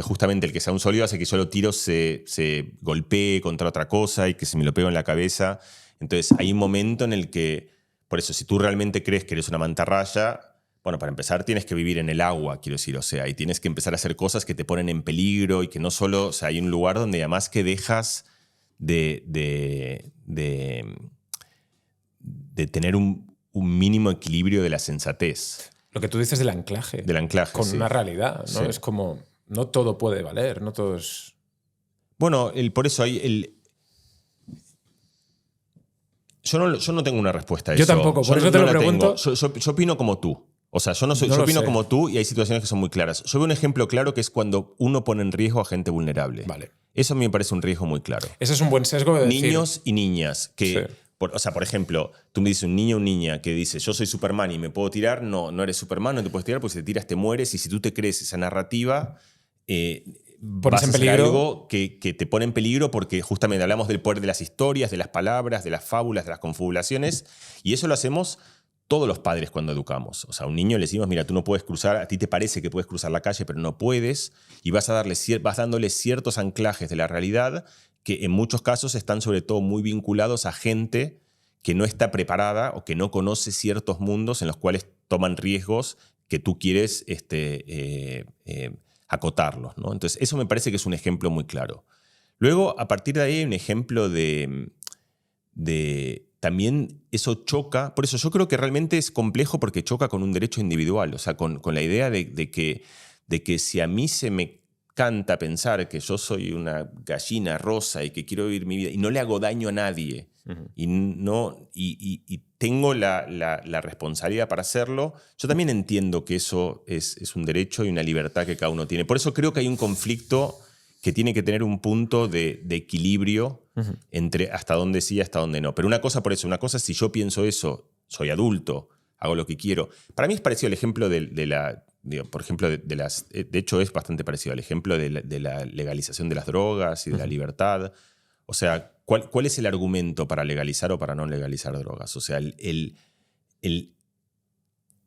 justamente el que sea un sólido hace que yo lo tiro, se golpee contra otra cosa y que se me lo pego en la cabeza. Entonces hay un momento en el que, por eso, si tú realmente crees que eres una mantarraya, bueno, para empezar tienes que vivir en el agua, quiero decir, o sea, y tienes que empezar a hacer cosas que te ponen en peligro y que no solo, o sea, hay un lugar donde además que dejas de tener un mínimo equilibrio de la sensatez. Lo que tú dices del anclaje. Del anclaje, con sí. una realidad, ¿no? Sí. Es como, no todo puede valer, no todo es... Bueno, por eso hay Yo no tengo una respuesta a eso. Yo tampoco, por eso te lo pregunto. Yo opino como tú. O sea, yo opino como tú, y hay situaciones que son muy claras. Yo veo un ejemplo claro que es cuando uno pone en riesgo a gente vulnerable. Vale. Eso a mí me parece un riesgo muy claro. Ese es un buen sesgo de decir... Niños y niñas que... Sí. O sea, por ejemplo, tú me dices un niño o niña que dice yo soy Superman y me puedo tirar. No eres Superman, no te puedes tirar porque si te tiras te mueres. Y si tú te crees esa narrativa, vas a hacer algo que te pone en peligro, porque justamente hablamos del poder de las historias, de las palabras, de las fábulas, de las confabulaciones. Y eso lo hacemos todos los padres cuando educamos. O sea, a un niño le decimos, mira, tú no puedes cruzar, a ti te parece que puedes cruzar la calle, pero no puedes. Y vas dándole ciertos anclajes de la realidad que en muchos casos están sobre todo muy vinculados a gente que no está preparada o que no conoce ciertos mundos en los cuales toman riesgos que tú quieres acotarlos, ¿no? Entonces, eso me parece que es un ejemplo muy claro. Luego, a partir de ahí hay un ejemplo de también eso choca. Por eso yo creo que realmente es complejo, porque choca con un derecho individual, o sea, con la idea de que si a mí se me canta pensar que yo soy una gallina rosa y que quiero vivir mi vida y no le hago daño a nadie, y tengo la responsabilidad para hacerlo, yo también entiendo que eso es un derecho y una libertad que cada uno tiene. Por eso creo que hay un conflicto que tiene que tener un punto de equilibrio entre hasta dónde sí y hasta dónde no. Pero una cosa es si yo pienso eso, soy adulto, hago lo que quiero. Para mí es parecido al ejemplo por ejemplo, de hecho es bastante parecido al ejemplo de la legalización de las drogas y de la libertad. O sea, ¿cuál es el argumento para legalizar o para no legalizar drogas? O sea,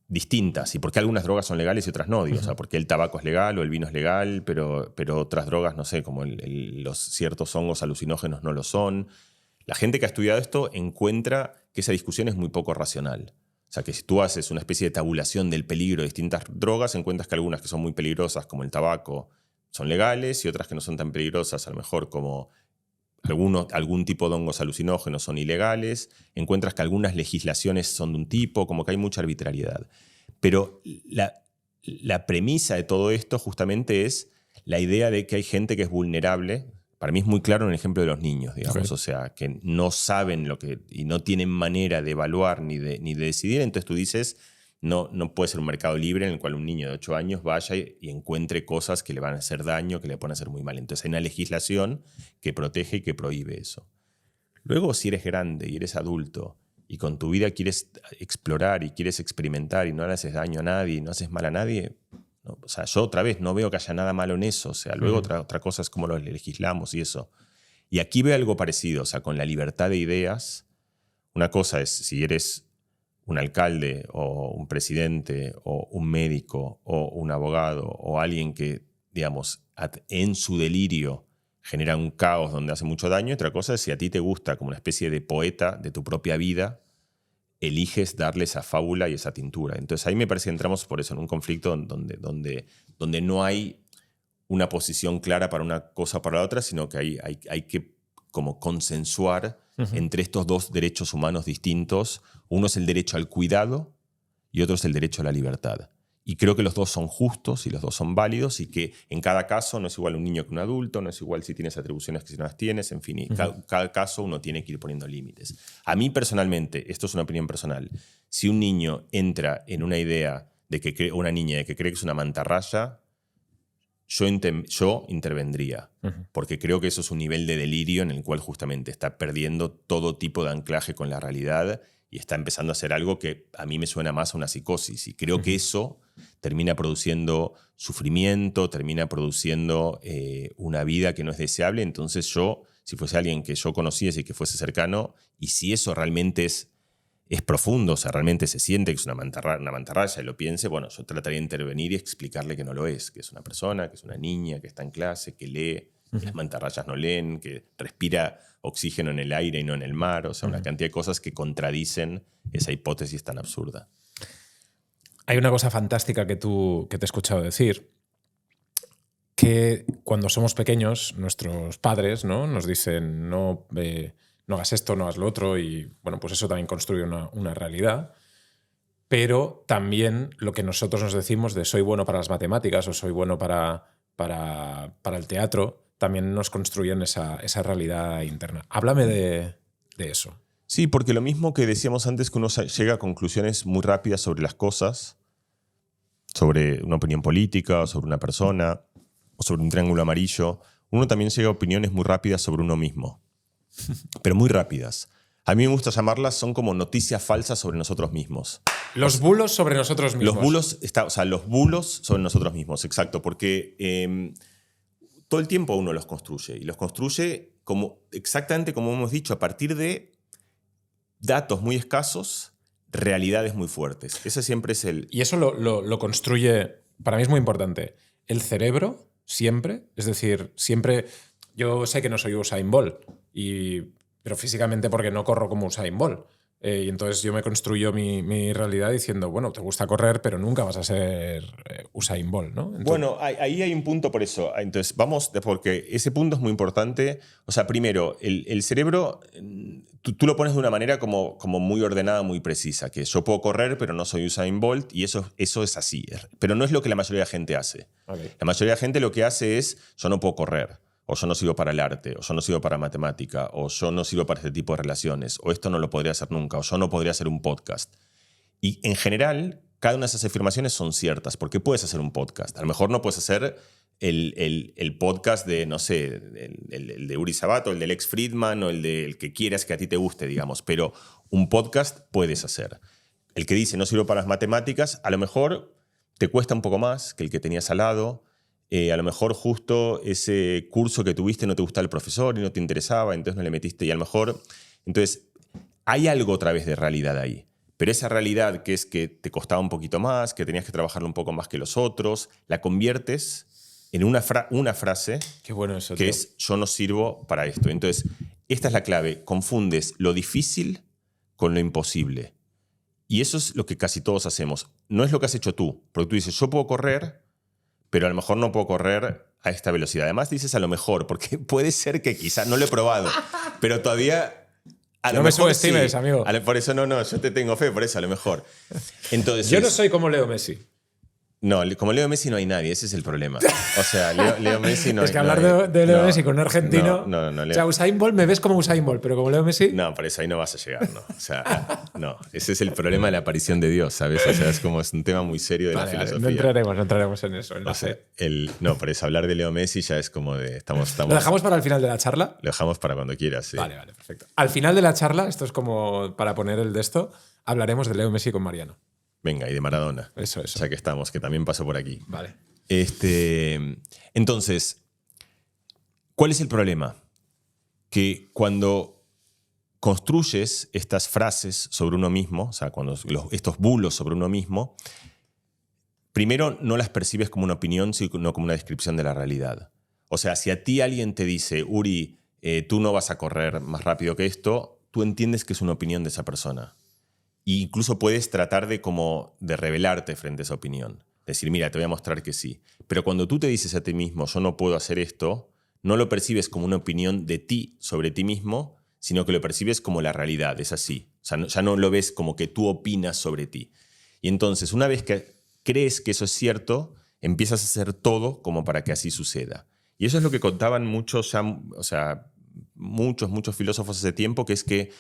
distintas. ¿Y por qué algunas drogas son legales y otras no? Digo, o sea, porque el tabaco es legal o el vino es legal, pero otras drogas, no sé, como los ciertos hongos alucinógenos no lo son. La gente que ha estudiado esto encuentra que esa discusión es muy poco racional. O sea, que si tú haces una especie de tabulación del peligro de distintas drogas, encuentras que algunas que son muy peligrosas, como el tabaco, son legales, y otras que no son tan peligrosas, a lo mejor como algún tipo de hongos alucinógenos, son ilegales. Encuentras que algunas legislaciones son de un tipo, como que hay mucha arbitrariedad. Pero la premisa de todo esto justamente es la idea de que hay gente que es vulnerable. Para mí es muy claro en el ejemplo de los niños, digamos. Okay. O sea, que no saben y no tienen manera de evaluar ni de decidir. Entonces tú dices, no puede ser un mercado libre en el cual un niño de 8 años vaya y encuentre cosas que le van a hacer daño, que le pueden hacer muy mal. Entonces hay una legislación que protege y que prohíbe eso. Luego, si eres grande y eres adulto y con tu vida quieres explorar y quieres experimentar y no le haces daño a nadie y no haces mal a nadie... ¿no? O sea, yo otra vez no veo que haya nada malo en eso. O sea, luego otra cosa es cómo lo legislamos y eso. Y aquí veo algo parecido, o sea, con la libertad de ideas. Una cosa es si eres un alcalde o un presidente o un médico o un abogado o alguien que, digamos, en su delirio genera un caos donde hace mucho daño. Otra cosa es si a ti te gusta, como una especie de poeta de tu propia vida, eliges darle esa fábula y esa tintura. Entonces ahí me parece que entramos por eso en un conflicto donde no hay una posición clara para una cosa o para la otra, sino que hay que como consensuar entre estos dos derechos humanos distintos. Uno es el derecho al cuidado y otro es el derecho a la libertad. Y creo que los dos son justos y los dos son válidos y que en cada caso no es igual un niño que un adulto, no es igual si tienes atribuciones que si no las tienes, en fin, y cada caso uno tiene que ir poniendo límites. A mí personalmente, esto es una opinión personal, si un niño entra en una idea de que una niña de que cree que es una mantarraya, yo intervendría, porque creo que eso es un nivel de delirio en el cual justamente está perdiendo todo tipo de anclaje con la realidad y está empezando a hacer algo que a mí me suena más a una psicosis. Y creo que eso termina produciendo sufrimiento, termina produciendo una vida que no es deseable. Entonces yo, si fuese alguien que yo conociese y que fuese cercano, y si eso realmente es profundo, o sea, realmente se siente que es una mantarraya y lo piense, bueno, yo trataría de intervenir y explicarle que no lo es, que es una persona, que es una niña, que está en clase, que lee, que las mantarrayas no leen, que respira oxígeno en el aire y no en el mar, o sea, una cantidad de cosas que contradicen esa hipótesis tan absurda. Hay una cosa fantástica que te he escuchado decir, que cuando somos pequeños, nuestros padres, ¿no?, nos dicen no hagas esto, no hagas lo otro, y bueno, pues eso también construye una realidad. Pero también lo que nosotros nos decimos de soy bueno para las matemáticas o soy bueno para el teatro, también nos construyen esa realidad interna. Háblame de eso. Sí, porque lo mismo que decíamos antes, que uno llega a conclusiones muy rápidas sobre las cosas, sobre una opinión política, sobre una persona, o sobre un triángulo amarillo, uno también llega a opiniones muy rápidas sobre uno mismo, pero muy rápidas. A mí me gusta llamarlas, son como noticias falsas sobre nosotros mismos. Los bulos sobre nosotros mismos. Los bulos sobre nosotros mismos, exacto, porque todo el tiempo uno los construye, y los construye exactamente como hemos dicho, a partir de datos muy escasos, realidades muy fuertes. Ese siempre es el... Y eso lo construye, para mí es muy importante, el cerebro siempre, es decir, siempre... Yo sé que no soy Usain Bolt, pero físicamente porque no corro como Usain Bolt. Y entonces yo me construyo mi realidad diciendo, bueno, te gusta correr, pero nunca vas a ser Usain Bolt, ¿no? Entonces, bueno, ahí hay un punto por eso. Entonces, porque ese punto es muy importante. O sea, primero, el cerebro, tú lo pones de una manera como muy ordenada, muy precisa, que yo puedo correr, pero no soy Usain Bolt, y eso es así. Pero no es lo que la mayoría de la gente hace. Okay. La mayoría de la gente lo que hace es, yo no puedo correr, o yo no sirvo para el arte, o yo no sirvo para matemática, o yo no sirvo para este tipo de relaciones, o esto no lo podría hacer nunca, o yo no podría hacer un podcast. Y en general, cada una de esas afirmaciones son ciertas, porque puedes hacer un podcast. A lo mejor no puedes hacer el podcast de, no sé, el de Uri Sabato, el del Lex Fridman, o el que quieras que a ti te guste, digamos, pero un podcast puedes hacer. El que dice no sirvo para las matemáticas, a lo mejor te cuesta un poco más que el que tenías al lado. A lo mejor justo ese curso que tuviste no te gustaba el profesor y no te interesaba, entonces no le metiste, y a lo mejor... Entonces, hay algo otra vez de realidad ahí. Pero esa realidad que es que te costaba un poquito más, que tenías que trabajarlo un poco más que los otros, la conviertes en una frase. Qué bueno eso, que tío. es yo no sirvo para esto. Entonces, esta es la clave. Confundes lo difícil con lo imposible. Y eso es lo que casi todos hacemos. No es lo que has hecho tú, porque tú dices, yo puedo correr, pero a lo mejor no puedo correr a esta velocidad. Además dices a lo mejor, porque puede ser que quizás, no lo he probado, pero todavía... No me subestimes, sí, amigo. Por eso no, yo te tengo fe, por eso a lo mejor. Entonces, yo no soy como Leo Messi. No, como Leo Messi no hay nadie, ese es el problema. O sea, Leo Messi no hay... Es que hablar de Leo Messi con un argentino... No, o sea, Usain Bolt me ves como Usain Bolt, pero como Leo Messi... No, por eso ahí no vas a llegar, ¿no? O sea, no. Ese es el problema de la aparición de Dios, ¿sabes? O sea, es un tema muy serio de la filosofía. No entraremos en eso. O sea, por eso hablar de Leo Messi ya es como de... ¿Lo dejamos para el final de la charla? Lo dejamos para cuando quieras, sí. Vale, perfecto. Al final de la charla, esto es como para poner el de esto, hablaremos de Leo Messi con Mariano. Venga, y de Maradona. Eso. Ya que estamos, que también pasó por aquí. Vale. Entonces, ¿cuál es el problema? Que cuando construyes estas frases sobre uno mismo, o sea, estos bulos sobre uno mismo, primero no las percibes como una opinión, sino como una descripción de la realidad. O sea, si a ti alguien te dice, Uri, tú no vas a correr más rápido que esto, tú entiendes que es una opinión de esa persona. E incluso puedes tratar de rebelarte frente a esa opinión. Decir, mira, te voy a mostrar que sí. Pero cuando tú te dices a ti mismo, yo no puedo hacer esto, no lo percibes como una opinión de ti sobre ti mismo, sino que lo percibes como la realidad, es así. O sea, ya no lo ves como que tú opinas sobre ti. Y entonces, una vez que crees que eso es cierto, empiezas a hacer todo como para que así suceda. Y eso es lo que contaban muchos filósofos hace tiempo, que es que,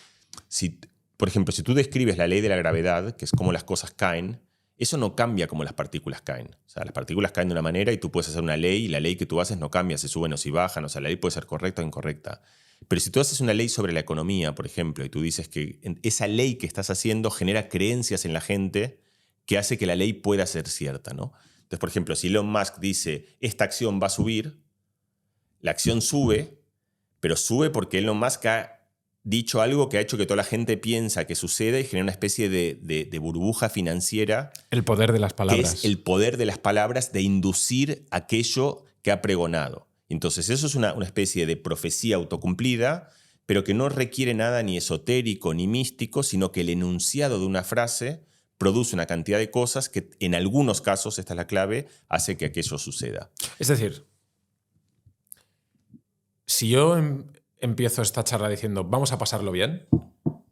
por ejemplo, si tú describes la ley de la gravedad, que es cómo las cosas caen, eso no cambia como las partículas caen. O sea, las partículas caen de una manera y tú puedes hacer una ley y la ley que tú haces no cambia, se suben o se bajan, o sea, la ley puede ser correcta o incorrecta. Pero si tú haces una ley sobre la economía, por ejemplo, y tú dices que esa ley que estás haciendo genera creencias en la gente que hace que la ley pueda ser cierta, ¿no? Entonces, por ejemplo, si Elon Musk dice, esta acción va a subir, la acción sube, pero sube porque Elon Musk ha dicho algo que ha hecho que toda la gente piensa que sucede y genera una especie de burbuja financiera. El poder de las palabras. Que es el poder de las palabras de inducir aquello que ha pregonado. Entonces eso es una especie de profecía autocumplida, pero que no requiere nada ni esotérico ni místico, sino que el enunciado de una frase produce una cantidad de cosas que en algunos casos, esta es la clave, hace que aquello suceda. Es decir, si yo empiezo esta charla diciendo vamos a pasarlo bien,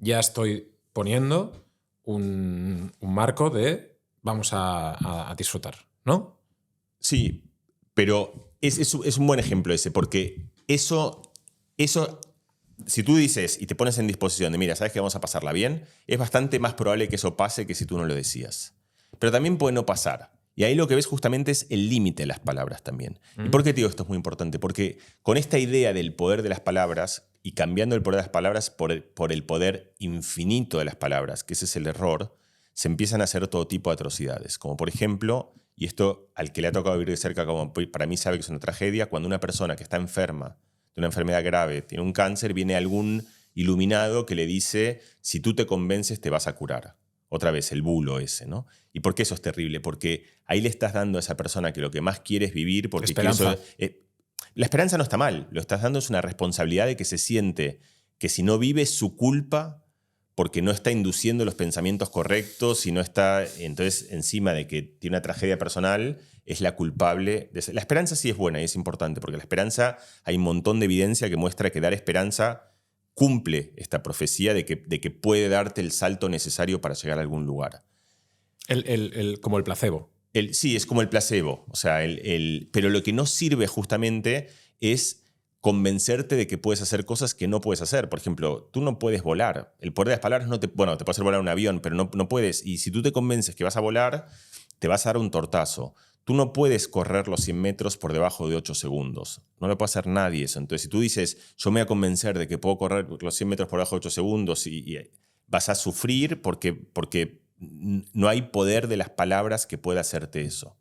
ya estoy poniendo un marco de vamos a disfrutar, ¿no? Sí, pero es un buen ejemplo ese, porque eso, si tú dices y te pones en disposición de, mira, sabes que vamos a pasarla bien, es bastante más probable que eso pase que si tú no lo decías. Pero también puede no pasar. Y ahí lo que ves justamente es el límite de las palabras también. ¿Y por qué te digo esto es muy importante? Porque con esta idea del poder de las palabras y cambiando el poder de las palabras por el poder infinito de las palabras, que ese es el error, se empiezan a hacer todo tipo de atrocidades. Como por ejemplo, y esto al que le ha tocado vivir de cerca, como para mí sabe que es una tragedia, cuando una persona que está enferma de una enfermedad grave, tiene un cáncer, viene algún iluminado que le dice, si tú te convences te vas a curar. Otra vez, el bulo ese, ¿no? ¿Y por qué eso es terrible? Porque ahí le estás dando a esa persona que lo que más quiere es vivir. Porque esperanza. La esperanza no está mal. Lo estás dando es una responsabilidad de que se siente que si no vive es su culpa porque no está induciendo los pensamientos correctos y no está, entonces, encima de que tiene una tragedia personal, es la culpable. La esperanza sí es buena y es importante, porque la esperanza, hay un montón de evidencia que muestra que dar esperanza cumple esta profecía de que puede darte el salto necesario para llegar a algún lugar. Como el placebo. Sí, es como el placebo. O sea, pero lo que no sirve justamente es convencerte de que puedes hacer cosas que no puedes hacer. Por ejemplo, tú no puedes volar. El poder de las palabras te puede hacer volar un avión, pero no puedes. Y si tú te convences que vas a volar, te vas a dar un tortazo. Tú no puedes correr los 100 metros por debajo de 8 segundos. No lo puede hacer nadie eso. Entonces, si tú dices, yo me voy a convencer de que puedo correr los 100 metros por debajo de 8 segundos y vas a sufrir porque no hay poder de las palabras que pueda hacerte eso.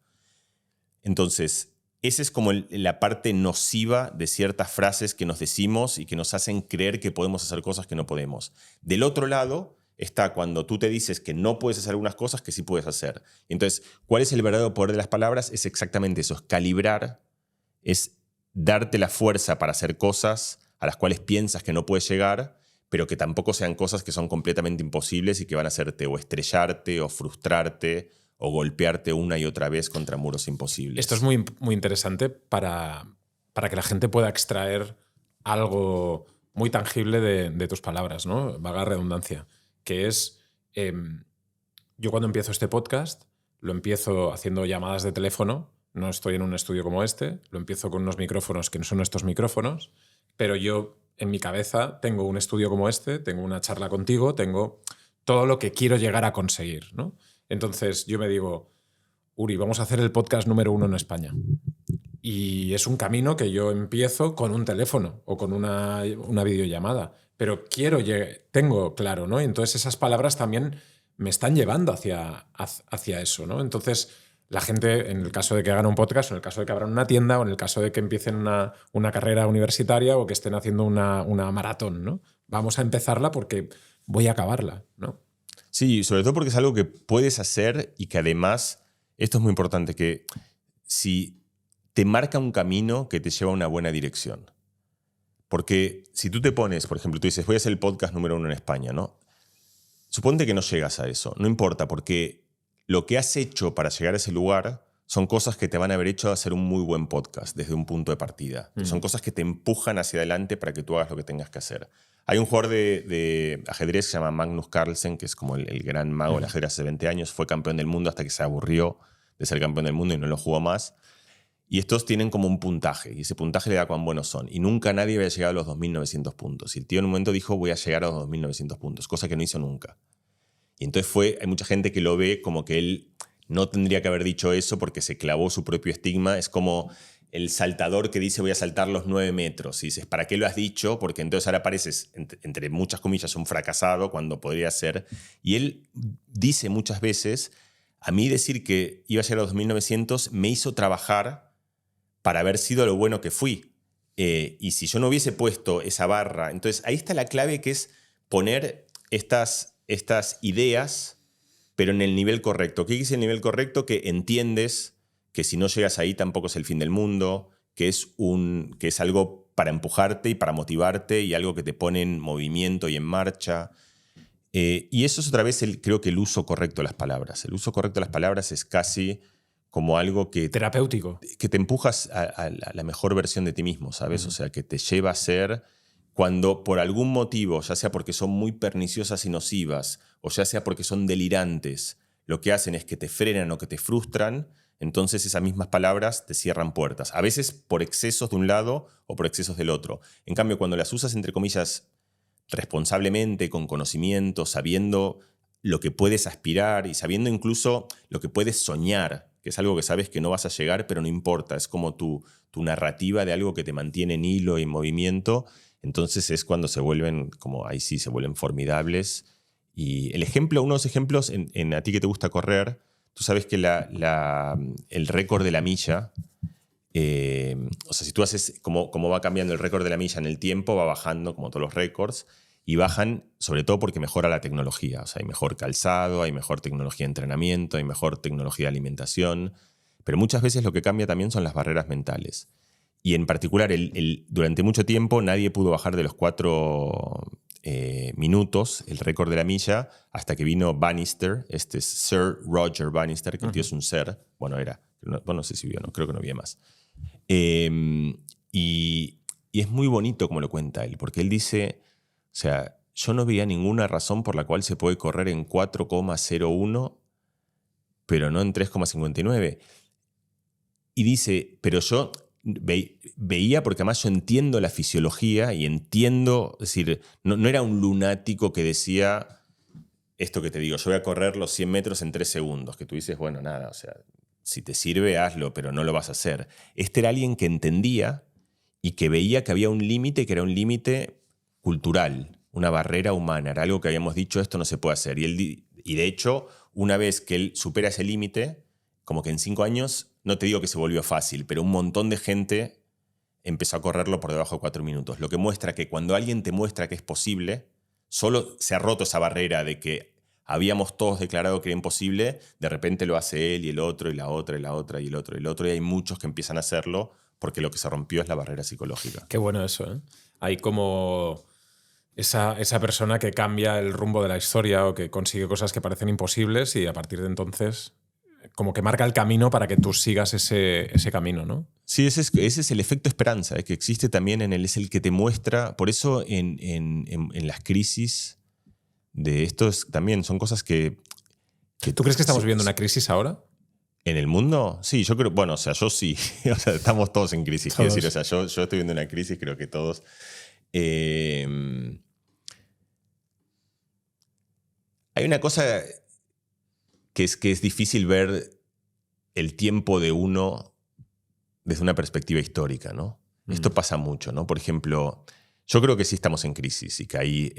Entonces, esa es como la parte nociva de ciertas frases que nos decimos y que nos hacen creer que podemos hacer cosas que no podemos. Del otro lado está cuando tú te dices que no puedes hacer algunas cosas que sí puedes hacer. Entonces, ¿cuál es el verdadero poder de las palabras? Es exactamente eso, es calibrar, es darte la fuerza para hacer cosas a las cuales piensas que no puedes llegar, pero que tampoco sean cosas que son completamente imposibles y que van a hacerte o estrellarte o frustrarte o golpearte una y otra vez contra muros imposibles. Esto es muy, muy interesante para que la gente pueda extraer algo muy tangible de tus palabras, ¿no? Vaga redundancia. Que es, yo cuando empiezo este podcast, lo empiezo haciendo llamadas de teléfono, no estoy en un estudio como este, lo empiezo con unos micrófonos que no son estos micrófonos, pero yo en mi cabeza tengo un estudio como este, tengo una charla contigo, tengo todo lo que quiero llegar a conseguir, ¿no? Entonces yo me digo, Uri, vamos a hacer el podcast número 1 en España. Y es un camino que yo empiezo con un teléfono o con una videollamada, pero tengo claro, ¿no? Y entonces esas palabras también me están llevando hacia eso, ¿no? Entonces la gente, en el caso de que hagan un podcast, o en el caso de que abran una tienda, o en el caso de que empiecen una carrera universitaria o que estén haciendo una maratón, ¿no? Vamos a empezarla porque voy a acabarla, ¿no? Sí, sobre todo porque es algo que puedes hacer y que además, esto es muy importante, que si te marca un camino que te lleva a una buena dirección. Porque si tú te pones, por ejemplo, tú dices, voy a hacer el podcast número 1 en España, ¿no? Suponte que no llegas a eso, no importa, porque lo que has hecho para llegar a ese lugar son cosas que te van a haber hecho hacer un muy buen podcast desde un punto de partida. Son cosas que te empujan hacia adelante para que tú hagas lo que tengas que hacer. Hay un jugador de ajedrez que se llama Magnus Carlsen, que es como el gran mago del ajedrez hace 20 años, fue campeón del mundo hasta que se aburrió de ser campeón del mundo y no lo jugó más. Y estos tienen como un puntaje, y ese puntaje le da cuán buenos son. Y nunca nadie había llegado a los 2.900 puntos. Y el tío en un momento dijo, voy a llegar a los 2.900 puntos, cosa que no hizo nunca. Y entonces hay mucha gente que lo ve como que él no tendría que haber dicho eso porque se clavó su propio estigma. Es como el saltador que dice voy a saltar los 9 metros. Y dices, ¿para qué lo has dicho? Porque entonces ahora pareces, entre muchas comillas, un fracasado cuando podría ser. Y él dice muchas veces, a mí decir que iba a llegar a los 2.900 me hizo trabajar para haber sido lo bueno que fui. Y si yo no hubiese puesto esa barra, entonces ahí está la clave, que es poner estas ideas, pero en el nivel correcto. ¿Qué dice el nivel correcto? Que entiendes que si no llegas ahí tampoco es el fin del mundo, que es algo para empujarte y para motivarte y algo que te pone en movimiento y en marcha. Y eso es otra vez, creo que el uso correcto de las palabras. El uso correcto de las palabras es casi como algo que... terapéutico. Que te empujas a la mejor versión de ti mismo, ¿sabes? O sea, que te lleva a ser... Cuando por algún motivo, ya sea porque son muy perniciosas y nocivas, o ya sea porque son delirantes, lo que hacen es que te frenan o que te frustran, entonces esas mismas palabras te cierran puertas. A veces por excesos de un lado o por excesos del otro. En cambio, cuando las usas, entre comillas, responsablemente, con conocimiento, sabiendo lo que puedes aspirar y sabiendo incluso lo que puedes soñar, que es algo que sabes que no vas a llegar, pero no importa. Es como tu narrativa de algo que te mantiene en hilo y en movimiento. Entonces es cuando se vuelven, como ahí sí, se vuelven formidables. Y el ejemplo, uno de los ejemplos, en a ti que te gusta correr, tú sabes que el récord de la milla, o sea, si tú haces como va cambiando el récord de la milla en el tiempo, va bajando como todos los récords, y bajan sobre todo porque mejora la tecnología. O sea, hay mejor calzado, hay mejor tecnología de entrenamiento, hay mejor tecnología de alimentación, pero muchas veces lo que cambia también son las barreras mentales. Y en particular, durante mucho tiempo nadie pudo bajar de los 4 minutos el récord de la milla hasta que vino Bannister, este es Sir Roger Bannister, que el tío es un ser, bueno, no sé si vio, no, creo que no había más. Y es muy bonito como lo cuenta él, porque él dice, o sea, yo no veía ninguna razón por la cual se puede correr en 4,01, pero no en 3,59. Y dice, pero yo veía, porque además yo entiendo la fisiología y entiendo, es decir, no era un lunático que decía esto que te digo, yo voy a correr los 100 metros en 3 segundos, que tú dices, bueno, nada, o sea, si te sirve, hazlo, pero no lo vas a hacer. Este era alguien que entendía y que veía que había un límite, que era un límite cultural, una barrera humana, era algo que habíamos dicho, esto no se puede hacer. Y de hecho, una vez que él supera ese límite, como que en 5 años, no te digo que se volvió fácil, pero un montón de gente empezó a correrlo por debajo de 4 minutos. Lo que muestra que cuando alguien te muestra que es posible, solo se ha roto esa barrera de que habíamos todos declarado que era imposible, de repente lo hace él y el otro y la otra y la otra y el otro y el otro, y hay muchos que empiezan a hacerlo porque lo que se rompió es la barrera psicológica. Qué bueno eso, ¿eh? Hay como esa persona que cambia el rumbo de la historia o que consigue cosas que parecen imposibles y a partir de entonces como que marca el camino para que tú sigas ese camino, ¿no? Sí, ese es el efecto esperanza, que existe también en él, es el que te muestra. Por eso en las crisis de estos también son cosas que ¿Tú crees que estamos viviendo una crisis ahora? ¿En el mundo? Sí, yo creo, bueno, o sea, yo sí. O sea, estamos todos en crisis, quiero decir. O sea, yo estoy viendo una crisis, creo que todos. Hay una cosa que es difícil ver el tiempo de uno desde una perspectiva histórica, ¿no? Esto pasa mucho, ¿no? Por ejemplo, yo creo que sí estamos en crisis y que hay...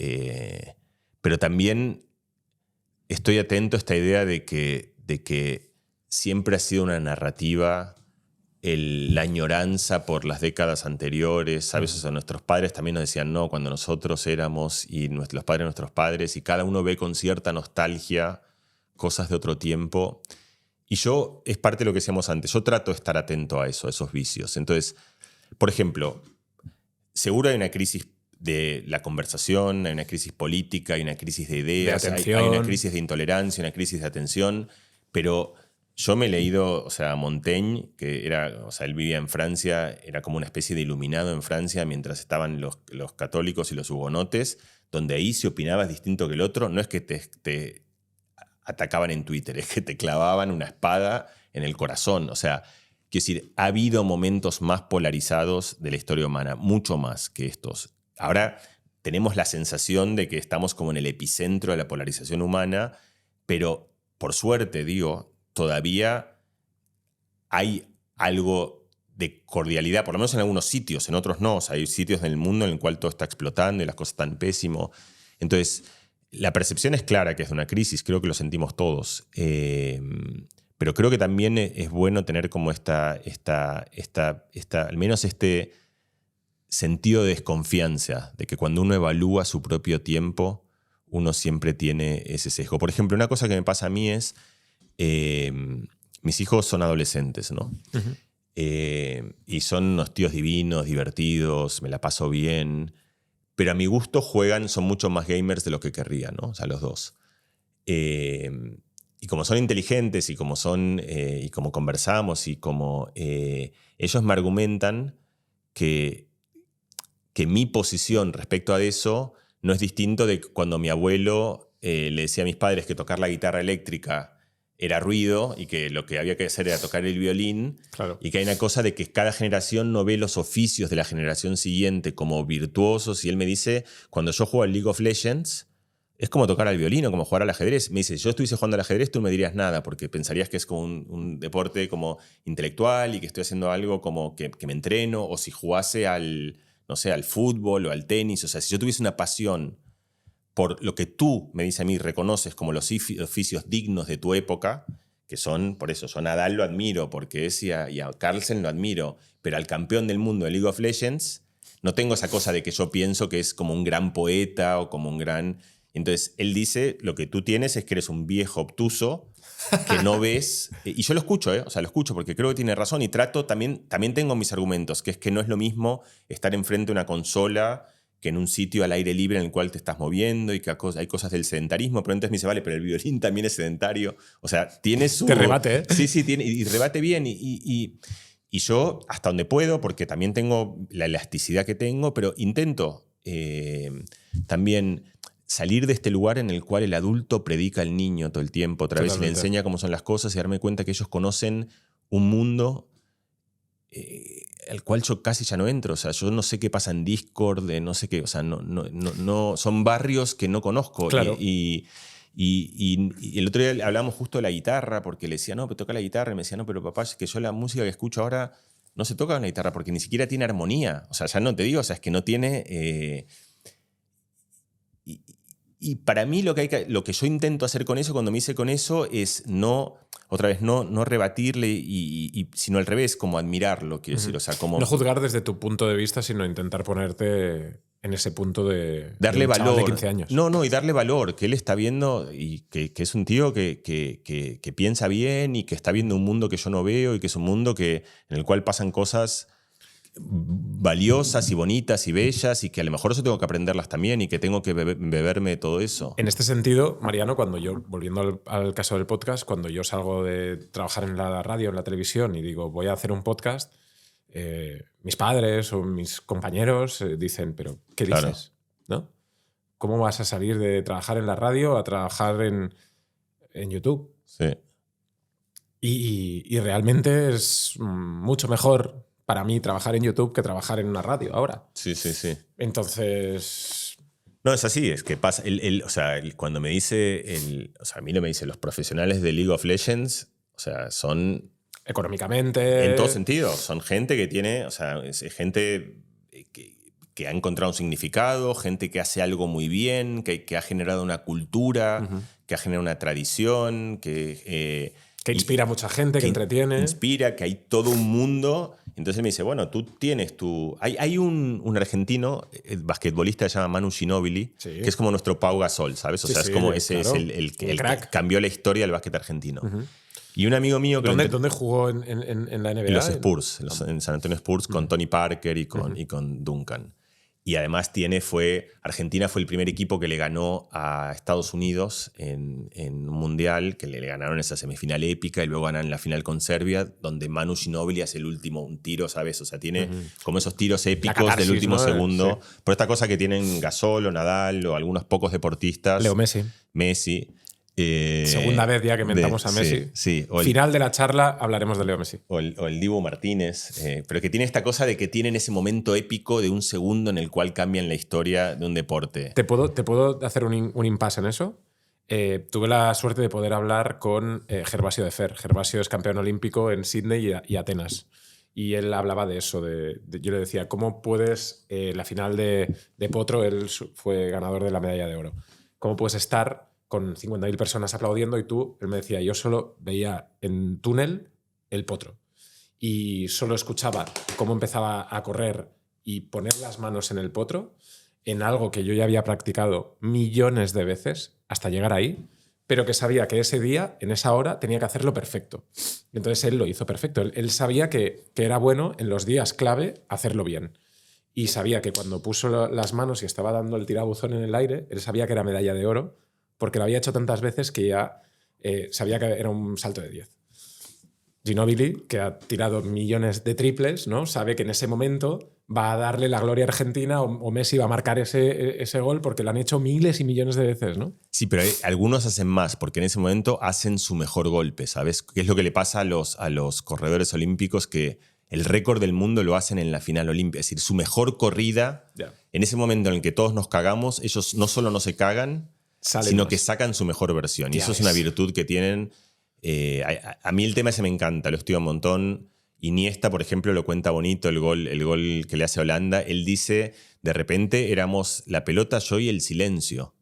pero también estoy atento a esta idea de que siempre ha sido una narrativa la añoranza por las décadas anteriores, ¿sabes? O sea, nuestros padres también nos decían no cuando nosotros éramos y los padres de nuestros padres, y cada uno ve con cierta nostalgia cosas de otro tiempo. Y yo, es parte de lo que decíamos antes, yo trato de estar atento a eso, a esos vicios. Entonces, por ejemplo, seguro hay una crisis de la conversación, hay una crisis política, hay una crisis de ideas, hay una crisis de intolerancia, una crisis de atención, pero yo me he leído, o sea, Montaigne, que era, o sea, él vivía en Francia, era como una especie de iluminado en Francia mientras estaban los católicos y los hugonotes, donde ahí si opinabas distinto que el otro, no es que te atacaban en Twitter, es que te clavaban una espada en el corazón. O sea, quiero decir, ha habido momentos más polarizados de la historia humana, mucho más que estos. Ahora tenemos la sensación de que estamos como en el epicentro de la polarización humana, pero por suerte, digo, todavía hay algo de cordialidad, por lo menos en algunos sitios, en otros no. O sea, hay sitios en el mundo en el cual todo está explotando y las cosas están pésimo. Entonces, la percepción es clara que es de una crisis, creo que lo sentimos todos. Pero creo que también es bueno tener como al menos este sentido de desconfianza, de que cuando uno evalúa su propio tiempo, uno siempre tiene ese sesgo. Por ejemplo, una cosa que me pasa a mí es, mis hijos son adolescentes, ¿no? Uh-huh. Y son unos tíos divinos, divertidos, me la paso bien, pero a mi gusto son mucho más gamers de lo que querría, ¿no? O sea, los dos. Y como son inteligentes y como conversamos y como ellos me argumentan que mi posición respecto a eso no es distinto de cuando mi abuelo le decía a mis padres que tocar la guitarra eléctrica era ruido y que lo que había que hacer era tocar el violín. Claro. Y que hay una cosa de que cada generación no ve los oficios de la generación siguiente como virtuosos. Y él me dice, cuando yo juego al League of Legends, es como tocar al violín o como jugar al ajedrez. Me dice, yo estuviese jugando al ajedrez, tú no me dirías nada, porque pensarías que es como un deporte como intelectual y que estoy haciendo algo como que me entreno, o si jugase al fútbol o al tenis. O sea, si yo tuviese una pasión por lo que tú, me dice a mí, reconoces como los oficios dignos de tu época, que son, por eso, yo a Nadal lo admiro, porque y a Carlsen lo admiro, pero al campeón del mundo de League of Legends no tengo esa cosa de que yo pienso que es como un gran poeta o como un gran... Entonces, él dice, lo que tú tienes es que eres un viejo obtuso que no ves... Y yo lo escucho, o sea, lo escucho porque creo que tiene razón y trato, también tengo mis argumentos, que es que no es lo mismo estar enfrente de una consola que en un sitio al aire libre en el cual te estás moviendo y que hay cosas del sedentarismo, pero entonces me dice, vale, pero el violín también es sedentario. O sea, tiene su... Te rebate, ¿eh? Sí, tiene, y rebate bien. Y yo, hasta donde puedo, porque también tengo la elasticidad que tengo, pero intento también salir de este lugar en el cual el adulto predica al niño todo el tiempo, otra vez, y le enseña cómo son las cosas y darme cuenta que ellos conocen un mundo al cual yo casi ya no entro. O sea, yo no sé qué pasa en Discord, no sé qué, o sea, no son barrios que no conozco. Claro. Y el otro día hablábamos justo de la guitarra, porque le decía, no, pero toca la guitarra, y me decía, no, pero papá, es que yo la música que escucho ahora no se toca con la guitarra porque ni siquiera tiene armonía. O sea, ya no te digo, o sea, es que no tiene... Y para mí lo que yo intento hacer con eso, cuando me hice con eso, es no rebatirle, sino al revés, como admirarlo, quiero decir. O sea, como no juzgar desde tu punto de vista, sino intentar ponerte en ese punto de darle valor. De 15 años. No, y darle valor, que él está viendo y que es un tío que piensa bien y que está viendo un mundo que yo no veo y que es un mundo en el cual pasan cosas valiosas y bonitas y bellas y que a lo mejor eso tengo que aprenderlas también y que tengo que beberme todo eso. En este sentido, Mariano, volviendo al caso del podcast, cuando yo salgo de trabajar en la radio, en la televisión y digo voy a hacer un podcast, mis padres o mis compañeros dicen, pero ¿qué dices? Claro. ¿No? ¿Cómo vas a salir de trabajar en la radio a trabajar en YouTube? Sí. Y realmente es mucho mejor para mí trabajar en YouTube que trabajar en una radio ahora. Sí. Entonces... No, es así, es que pasa. Cuando me dice. A mí no me dice los profesionales de League of Legends, o sea, son. Económicamente. En todo sentido. Son gente que tiene. O sea, es gente que ha encontrado un significado, gente que hace algo muy bien, que ha generado una cultura, que ha generado una tradición, que inspira a mucha gente, que entretiene. Inspira, que hay todo un mundo. Entonces me dice, bueno, tú tienes tu... Hay un argentino, basquetbolista, se llama Manu Ginóbili, sí, que es como nuestro Pau Gasol, ¿sabes? O sea, es como ese claro, es el que cambió la historia del básquet argentino. Y un amigo mío... ¿Dónde jugó en la NBA? En los Spurs, en San Antonio Spurs, con Tony Parker y con Duncan. Y además Argentina fue el primer equipo que le ganó a Estados Unidos en un mundial, que le ganaron esa semifinal épica y luego ganan la final con Serbia, donde Manu Ginóbili hace un tiro, ¿sabes? O sea, tiene como esos tiros épicos catarsis, del último segundo. Sí. Por esta cosa que tienen Gasol o Nadal o algunos pocos deportistas. Leo Messi. Messi. Segunda vez ya que mentamos a Messi. Sí. Final de la charla hablaremos de Leo Messi. O el Dibu Martínez. Pero que tiene esta cosa de que tienen ese momento épico de un segundo en el cual cambian la historia de un deporte. ¿Te puedo hacer un impasse en eso? Tuve la suerte de poder hablar con Gervasio de Fer. Gervasio es campeón olímpico en Sydney y Atenas. Y él hablaba de eso. Yo le decía, ¿cómo puedes, la final de Potro, él fue ganador de la medalla de oro, ¿cómo puedes estar con 50.000 personas aplaudiendo? Y él me decía, yo solo veía en túnel el Potro. Y solo escuchaba cómo empezaba a correr y poner las manos en el Potro, en algo que yo ya había practicado millones de veces hasta llegar ahí, pero que sabía que ese día, en esa hora, tenía que hacerlo perfecto. Entonces él lo hizo perfecto. Él sabía que era bueno en los días clave hacerlo bien. Y sabía que cuando puso las manos y estaba dando el tirabuzón en el aire, él sabía que era medalla de oro, porque lo había hecho tantas veces que ya sabía que era un salto de 10. Ginóbili, que ha tirado millones de triples, ¿no? Sabe que en ese momento va a darle la gloria a Argentina o Messi va a marcar ese gol porque lo han hecho miles y millones de veces, ¿no? Sí, pero algunos hacen más, porque en ese momento hacen su mejor golpe, ¿sabes? ¿Qué es lo que le pasa a los corredores olímpicos? Que el récord del mundo lo hacen en la final olímpica. Es decir, su mejor corrida, en ese momento en el que todos nos cagamos, ellos no solo no se cagan, sino que sacan su mejor versión. Y eso es una virtud que tienen. A mí el tema ese me encanta, lo estudio un montón. Iniesta, por ejemplo, lo cuenta bonito, el gol que le hace a Holanda. Él dice, de repente éramos la pelota, yo y el silencio.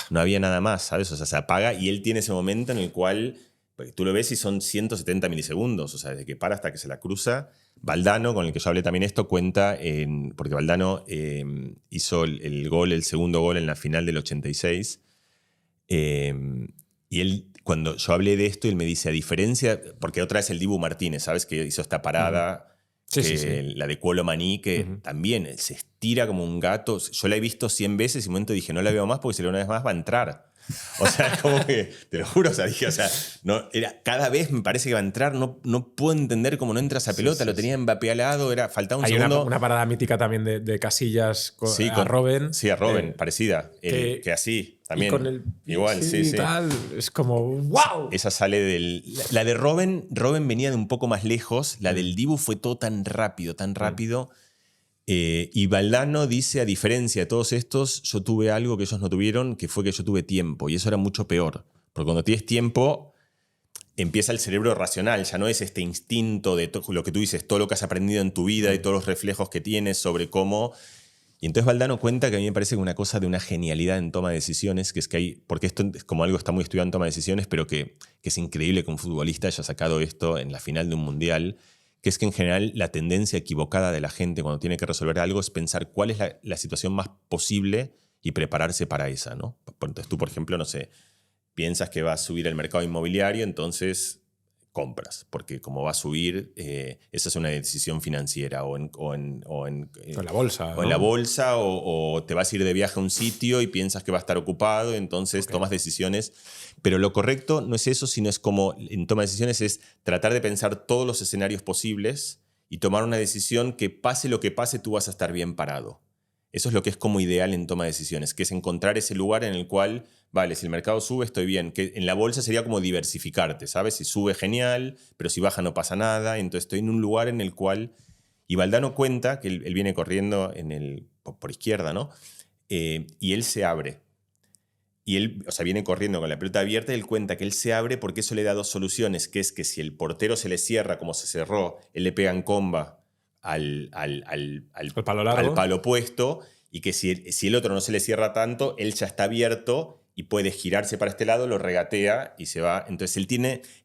No había nada más, ¿sabes? O sea, se apaga y él tiene ese momento en el cual tú lo ves y son 170 milisegundos. O sea, desde que para hasta que se la cruza. Valdano, con el que yo hablé también esto, cuenta, porque Valdano hizo el segundo gol en la final del 86. Y él, cuando yo hablé de esto, él me dice, a diferencia, porque otra vez el Dibu Martínez, ¿sabes? Que hizo esta parada, la de Cuolo Maní, que también se estira como un gato. Yo la he visto 100 veces y en un momento dije, no la veo más porque si la veo una vez más va a entrar. O sea, como que, te lo juro, o sea, dije, cada vez me parece que va a entrar, no puedo entender cómo no entra esa pelota, lo tenía Mbappé al lado, faltaba un segundo. Hay una parada mítica también de Casillas a Robben. Sí, a Robben, parecida, que así, también. Y con el igual, sí. Tal, es como, ¡wow! Esa sale del... La de Robben venía de un poco más lejos, la del Dibu fue todo tan rápido. Y Valdano dice, a diferencia de todos estos, yo tuve algo que ellos no tuvieron, que fue que yo tuve tiempo. Y eso era mucho peor. Porque cuando tienes tiempo, empieza el cerebro racional. Ya no es este instinto de lo que tú dices, todo lo que has aprendido en tu vida y todos los reflejos que tienes sobre cómo... Y entonces Valdano cuenta que a mí me parece que una cosa de una genialidad en toma de decisiones, que es que hay... Porque esto es como algo que está muy estudiado en toma de decisiones, pero que es increíble que un futbolista haya sacado esto en la final de un mundial, que es que en general la tendencia equivocada de la gente cuando tiene que resolver algo es pensar cuál es la situación más posible y prepararse para esa, ¿no? Entonces tú, por ejemplo, no sé, piensas que va a subir el mercado inmobiliario, entonces compras, porque como va a subir, esa es una decisión financiera o en la bolsa. O en la bolsa, o te vas a ir de viaje a un sitio y piensas que va a estar ocupado, entonces tomas decisiones. Pero lo correcto no es eso, sino es como en toma de decisiones es tratar de pensar todos los escenarios posibles y tomar una decisión que pase lo que pase, tú vas a estar bien parado. Eso es lo que es como ideal en toma de decisiones, que es encontrar ese lugar en el cual, vale, si el mercado sube, estoy bien. Que en la bolsa sería como diversificarte, ¿sabes? Si sube, genial, pero si baja no pasa nada. Entonces estoy en un lugar en el cual... Y Valdano cuenta que él viene corriendo por izquierda, ¿no? Y él se abre. Y él, o sea, viene corriendo con la pelota abierta y él cuenta que él se abre porque eso le da dos soluciones, que es que si el portero se le cierra como se cerró, él le pega en comba al palo opuesto, y que si el otro no se le cierra tanto, él ya está abierto y puede girarse para este lado, lo regatea y se va. Entonces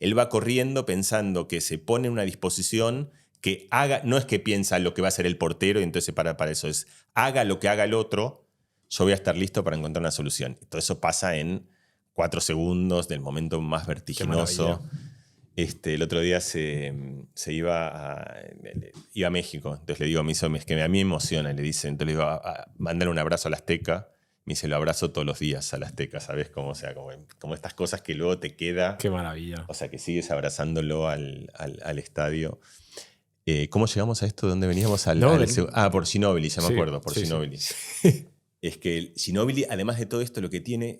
él va corriendo pensando que se pone en una disposición que haga, no es que piensa lo que va a hacer el portero y entonces se para eso, es haga lo que haga el otro, yo voy a estar listo para encontrar una solución. Todo eso pasa en 4 segundos del momento más vertiginoso. El otro día se iba a México, entonces le digo a mi hijo, es que a mí me emociona, le dice, entonces le digo, mándale un abrazo al Azteca. Me dice, lo abrazo todos los días al Azteca, ¿sabes? Como estas cosas que luego te queda. Qué maravilla. O sea, que sigues abrazándolo al estadio. ¿Cómo llegamos a esto? ¿Dónde veníamos? Por Ginóbili, ya me acuerdo, por Ginóbili. Sí. es que el Ginóbili, además de todo esto, lo que tiene,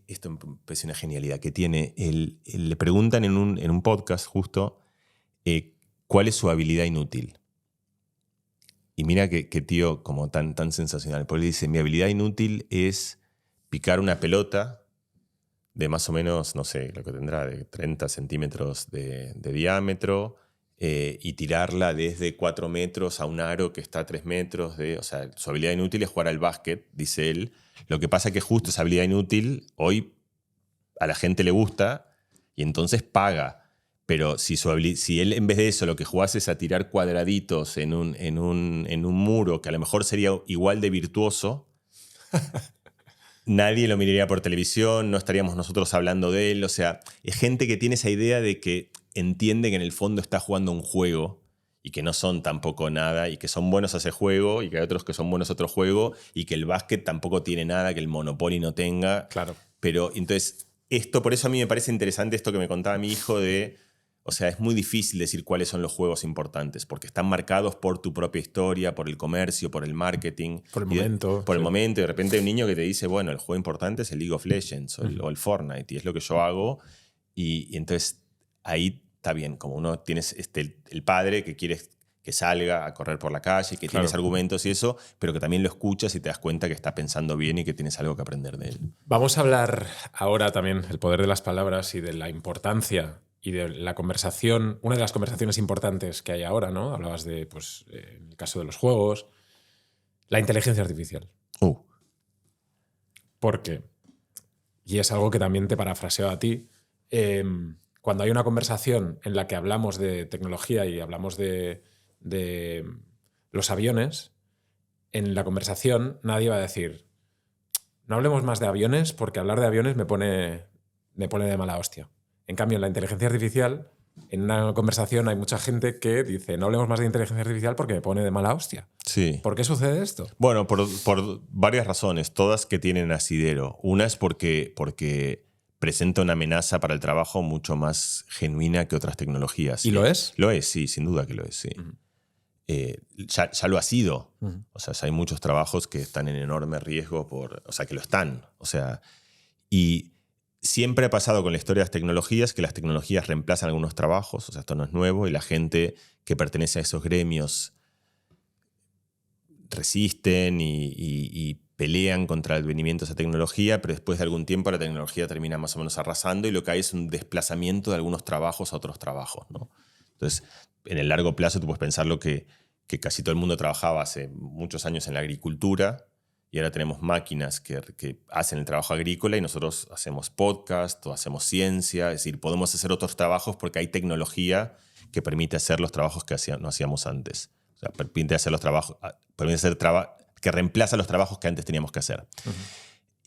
esto me parece una genialidad, que tiene, le preguntan en un podcast justo cuál es su habilidad inútil. Y mira que tío como tan sensacional, porque él dice, mi habilidad inútil es picar una pelota de más o menos, no sé, lo que tendrá, de 30 centímetros de diámetro, y tirarla desde 4 metros a un aro que está a 3 metros. O sea, su habilidad inútil es jugar al básquet, dice él. Lo que pasa es que justo esa habilidad inútil hoy a la gente le gusta y entonces paga. Pero si él en vez de eso lo que jugase es a tirar cuadraditos en un muro que a lo mejor sería igual de virtuoso, nadie lo miraría por televisión, no estaríamos nosotros hablando de él. O sea, es gente que tiene esa idea de que entiende que en el fondo está jugando un juego y que no son tampoco nada y que son buenos a ese juego y que hay otros que son buenos a otro juego y que el básquet tampoco tiene nada, que el Monopoly no tenga. Claro. Pero entonces, por eso a mí me parece interesante esto que me contaba mi hijo de... O sea, es muy difícil decir cuáles son los juegos importantes porque están marcados por tu propia historia, por el comercio, por el marketing. Por el momento. Por el momento. Y de repente hay un niño que te dice, bueno, el juego importante es el League of Legends o el Fortnite y es lo que yo hago. Y entonces ahí está bien. Como uno tienes el padre que quiere que salga a correr por la calle, que tienes argumentos y eso, pero que también lo escuchas y te das cuenta que está pensando bien y que tienes algo que aprender de él. Vamos a hablar ahora también del poder de las palabras y de la importancia y de la conversación, una de las conversaciones importantes que hay ahora, ¿no? Hablabas de, pues, en el caso de los juegos, la inteligencia artificial. Porque, y es algo que también te parafraseo a ti, cuando hay una conversación en la que hablamos de tecnología y hablamos de los aviones, en la conversación nadie va a decir, no hablemos más de aviones porque hablar de aviones me pone de mala hostia. En cambio, en la inteligencia artificial, en una conversación hay mucha gente que dice no hablemos más de inteligencia artificial porque me pone de mala hostia. Sí. ¿Por qué sucede esto? Bueno, por varias razones, todas que tienen asidero. Una es porque presenta una amenaza para el trabajo mucho más genuina que otras tecnologías. ¿Y lo es? Lo es, sí, sin duda que lo es, sí. Ya lo ha sido. O sea, hay muchos trabajos que están en enorme riesgo o sea, que lo están. O sea, y siempre ha pasado con la historia de las tecnologías que las tecnologías reemplazan algunos trabajos, o sea, esto no es nuevo, y la gente que pertenece a esos gremios resisten y pelean contra el advenimiento de esa tecnología, pero después de algún tiempo la tecnología termina más o menos arrasando y lo que hay es un desplazamiento de algunos trabajos a otros trabajos, ¿no? Entonces, en el largo plazo tú puedes pensarlo que casi todo el mundo trabajaba hace muchos años en la agricultura, y ahora tenemos máquinas que hacen el trabajo agrícola y nosotros hacemos podcast o hacemos ciencia. Es decir, podemos hacer otros trabajos porque hay tecnología que permite hacer los trabajos que no hacíamos antes. O sea, permite hacer que reemplaza los trabajos que antes teníamos que hacer.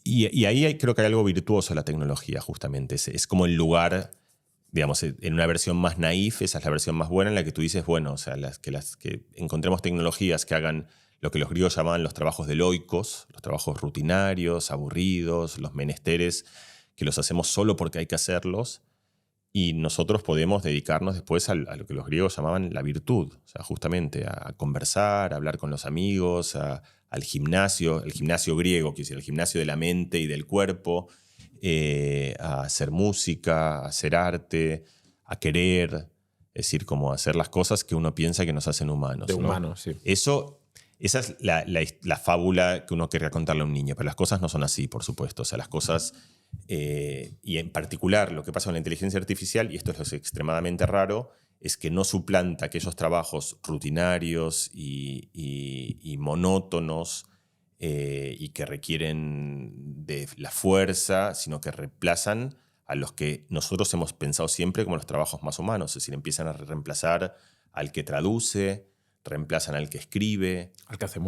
Y ahí creo que hay algo virtuoso en la tecnología, justamente. Es como el lugar, digamos, en una versión más naif, esa es la versión más buena en la que tú dices, bueno, o sea, que encontremos tecnologías que hagan lo que los griegos llamaban los trabajos deloicos, los trabajos rutinarios, aburridos, los menesteres, que los hacemos solo porque hay que hacerlos, y nosotros podemos dedicarnos después a lo que los griegos llamaban la virtud, o sea, justamente a conversar, a hablar con los amigos, al gimnasio, el gimnasio griego, que es el gimnasio de la mente y del cuerpo, a hacer música, a hacer arte, a querer, es decir, como hacer las cosas que uno piensa que nos hacen humanos. De ¿no? humanos, sí. Esa es la fábula que uno querría contarle a un niño, pero las cosas no son así, por supuesto. O sea, las cosas, y en particular lo que pasa con la inteligencia artificial, y esto es lo extremadamente raro, es que no suplanta aquellos trabajos rutinarios y monótonos y que requieren de la fuerza, sino que reemplazan a los que nosotros hemos pensado siempre como los trabajos más humanos. Es decir, empiezan a reemplazar al que traduce, reemplazan al que escribe, al que hace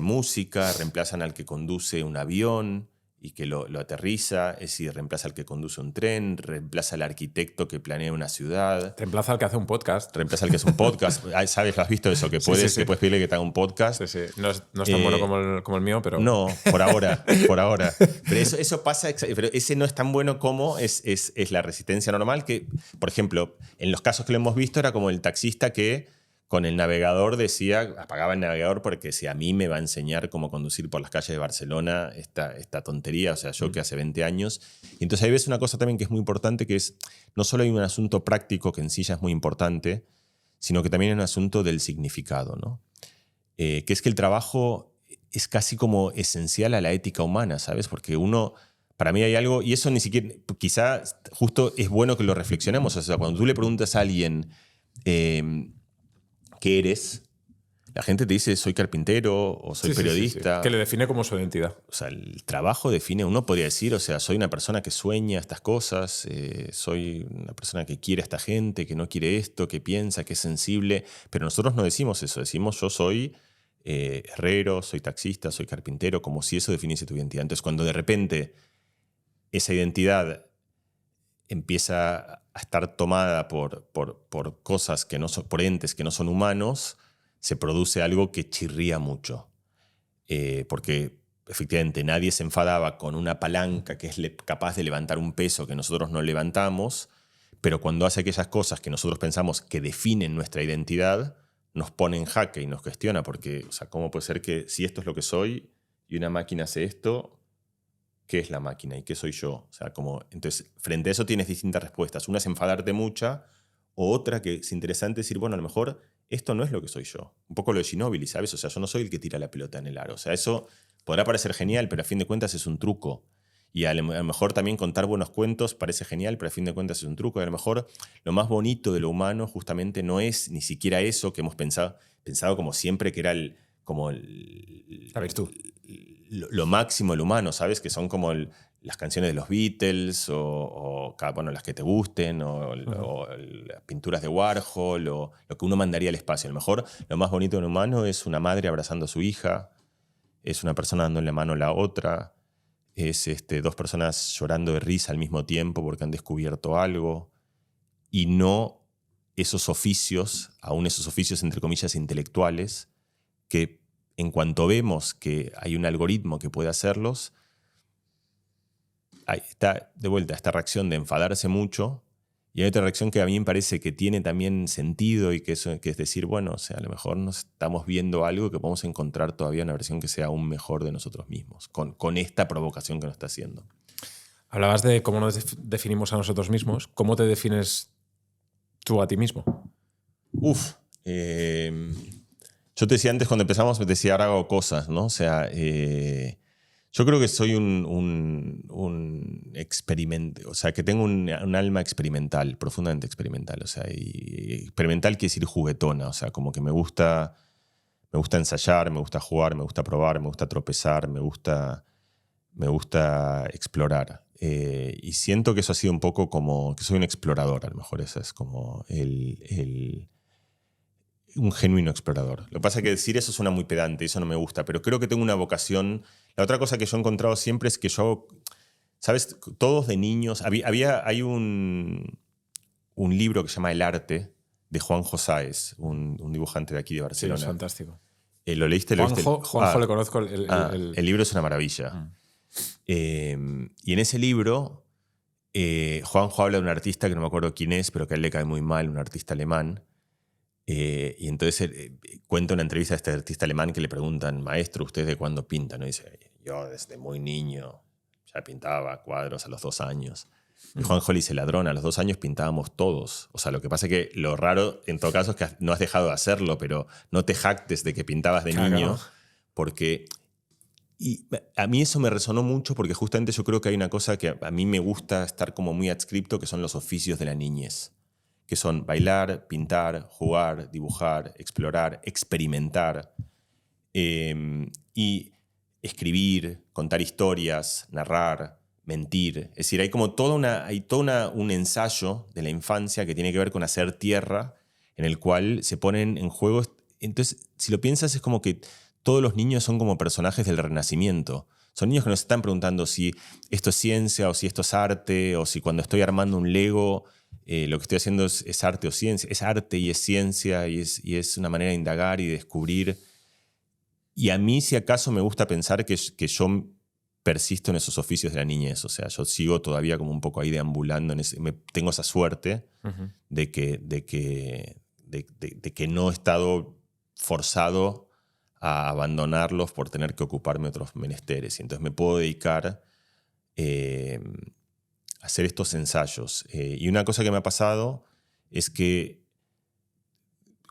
música, reemplazan al que conduce un avión y que lo aterriza, es decir, reemplaza al que conduce un tren, reemplaza al arquitecto que planea una ciudad. Reemplaza al que hace un podcast. Reemplaza al que hace un podcast. ¿Sabes? ¿Lo has visto eso? Que puedes pedirle que te haga un podcast. Sí, sí. No es tan bueno como el mío, pero... No, por ahora. Pero eso pasa, pero ese no es tan bueno como es la resistencia normal, que, por ejemplo, en los casos que lo hemos visto era como el taxista que con el navegador decía, apagaba el navegador porque si a mí me va a enseñar cómo conducir por las calles de Barcelona esta tontería, o sea, yo que hace 20 años. Y entonces ahí ves una cosa también que es muy importante, que es, no solo hay un asunto práctico que en sí ya es muy importante, sino que también hay un asunto del significado, ¿no? Que es que el trabajo es casi como esencial a la ética humana, ¿sabes? Porque uno, para mí hay algo, y eso ni siquiera, quizá justo es bueno que lo reflexionemos, o sea, cuando tú le preguntas a alguien, ¿qué eres? La gente te dice, soy carpintero o soy periodista. Sí. Que le define como su identidad. O sea, el trabajo define, uno podría decir, o sea, soy una persona que sueña estas cosas, soy una persona que quiere a esta gente, que no quiere esto, que piensa, que es sensible, pero nosotros no decimos eso, decimos yo soy herrero, soy taxista, soy carpintero, como si eso definiese tu identidad. Entonces, cuando de repente esa identidad empieza a estar tomada por cosas que no son, por entes que no son humanos, se produce algo que chirría mucho. Porque efectivamente nadie se enfadaba con una palanca que es capaz de levantar un peso que nosotros no levantamos, pero cuando hace aquellas cosas que nosotros pensamos que definen nuestra identidad, nos pone en jaque y nos cuestiona, porque, o sea, ¿cómo puede ser que si esto es lo que soy y una máquina hace esto, qué es la máquina y qué soy yo? O sea, entonces, frente a eso tienes distintas respuestas. Una es enfadarte mucha, o otra que es interesante decir, bueno, a lo mejor esto no es lo que soy yo. Un poco lo de Ginóbili, ¿sabes? O sea, yo no soy el que tira la pelota en el aro. O sea, eso podrá parecer genial, pero a fin de cuentas es un truco. Y a lo mejor también contar buenos cuentos parece genial, pero a fin de cuentas es un truco. Y a lo mejor lo más bonito de lo humano justamente no es ni siquiera eso que hemos pensado como siempre que era la virtud. Lo máximo del humano, ¿sabes? Que son como las canciones de los Beatles o bueno, las que te gusten o las pinturas de Warhol o lo que uno mandaría al espacio. A lo mejor lo más bonito del humano es una madre abrazando a su hija, es una persona dándole mano a la otra, es dos personas llorando de risa al mismo tiempo porque han descubierto algo, y no esos oficios, aún esos oficios entre comillas intelectuales, que en cuanto vemos que hay un algoritmo que puede hacerlos, está de vuelta esta reacción de enfadarse mucho, y hay otra reacción que a mí me parece que tiene también sentido y que es decir, bueno, o sea, a lo mejor nos estamos viendo algo que podemos encontrar todavía una versión que sea aún mejor de nosotros mismos, con esta provocación que nos está haciendo. Hablabas de cómo nos definimos a nosotros mismos. ¿Cómo te defines tú a ti mismo? Yo te decía antes cuando empezamos, te decía ahora hago cosas, ¿no? O sea, yo creo que soy un experimento, o sea, que tengo un alma experimental, profundamente experimental. O sea, y experimental quiere decir juguetona, o sea, como que me gusta ensayar, me gusta jugar, me gusta probar, me gusta tropezar, me gusta explorar. Y siento que eso ha sido un poco como que soy un explorador, a lo mejor eso es como un genuino explorador. Lo que pasa es que decir eso suena muy pedante, eso no me gusta, pero creo que tengo una vocación. La otra cosa que yo he encontrado siempre es que yo, ¿sabes? Todos de niños. Hay un libro que se llama El arte, de Juanjo Sáez, un dibujante de aquí de Barcelona. Sí, es fantástico. ¿Lo leíste? Juanjo le conozco. El libro es una maravilla. Y en ese libro, Juanjo habla de un artista que no me acuerdo quién es, pero que a él le cae muy mal, un artista alemán. Y entonces cuenta una entrevista a este artista alemán que le preguntan, maestro, ¿usted de cuándo pinta? ¿No? Y dice, yo desde muy niño ya pintaba cuadros a los 2 años. Y Juanjo le dice, ladrón, a los 2 años pintábamos todos. O sea, lo que pasa es que lo raro en todo caso es que no has dejado de hacerlo, pero no te jactes de que pintabas de niño, porque... Y a mí eso me resonó mucho porque justamente yo creo que hay una cosa que a mí me gusta estar como muy adscripto, que son los oficios de la niñez, que son bailar, pintar, jugar, dibujar, explorar, experimentar y escribir, contar historias, narrar, mentir. Es decir, hay como todo un ensayo de la infancia que tiene que ver con hacer tierra, en el cual se ponen en juego. Entonces, si lo piensas, es como que todos los niños son como personajes del Renacimiento. Son niños que nos están preguntando si esto es ciencia o si esto es arte, o si cuando estoy armando un Lego lo que estoy haciendo es arte o ciencia. Es arte y es ciencia y es una manera de indagar y de descubrir. Y a mí, si acaso, me gusta pensar que yo persisto en esos oficios de la niñez. O sea, yo sigo todavía como un poco ahí deambulando. Tengo esa suerte de de que no he estado forzado a abandonarlos por tener que ocuparme de otros menesteres. Y entonces me puedo dedicar a hacer estos ensayos. Y una cosa que me ha pasado es que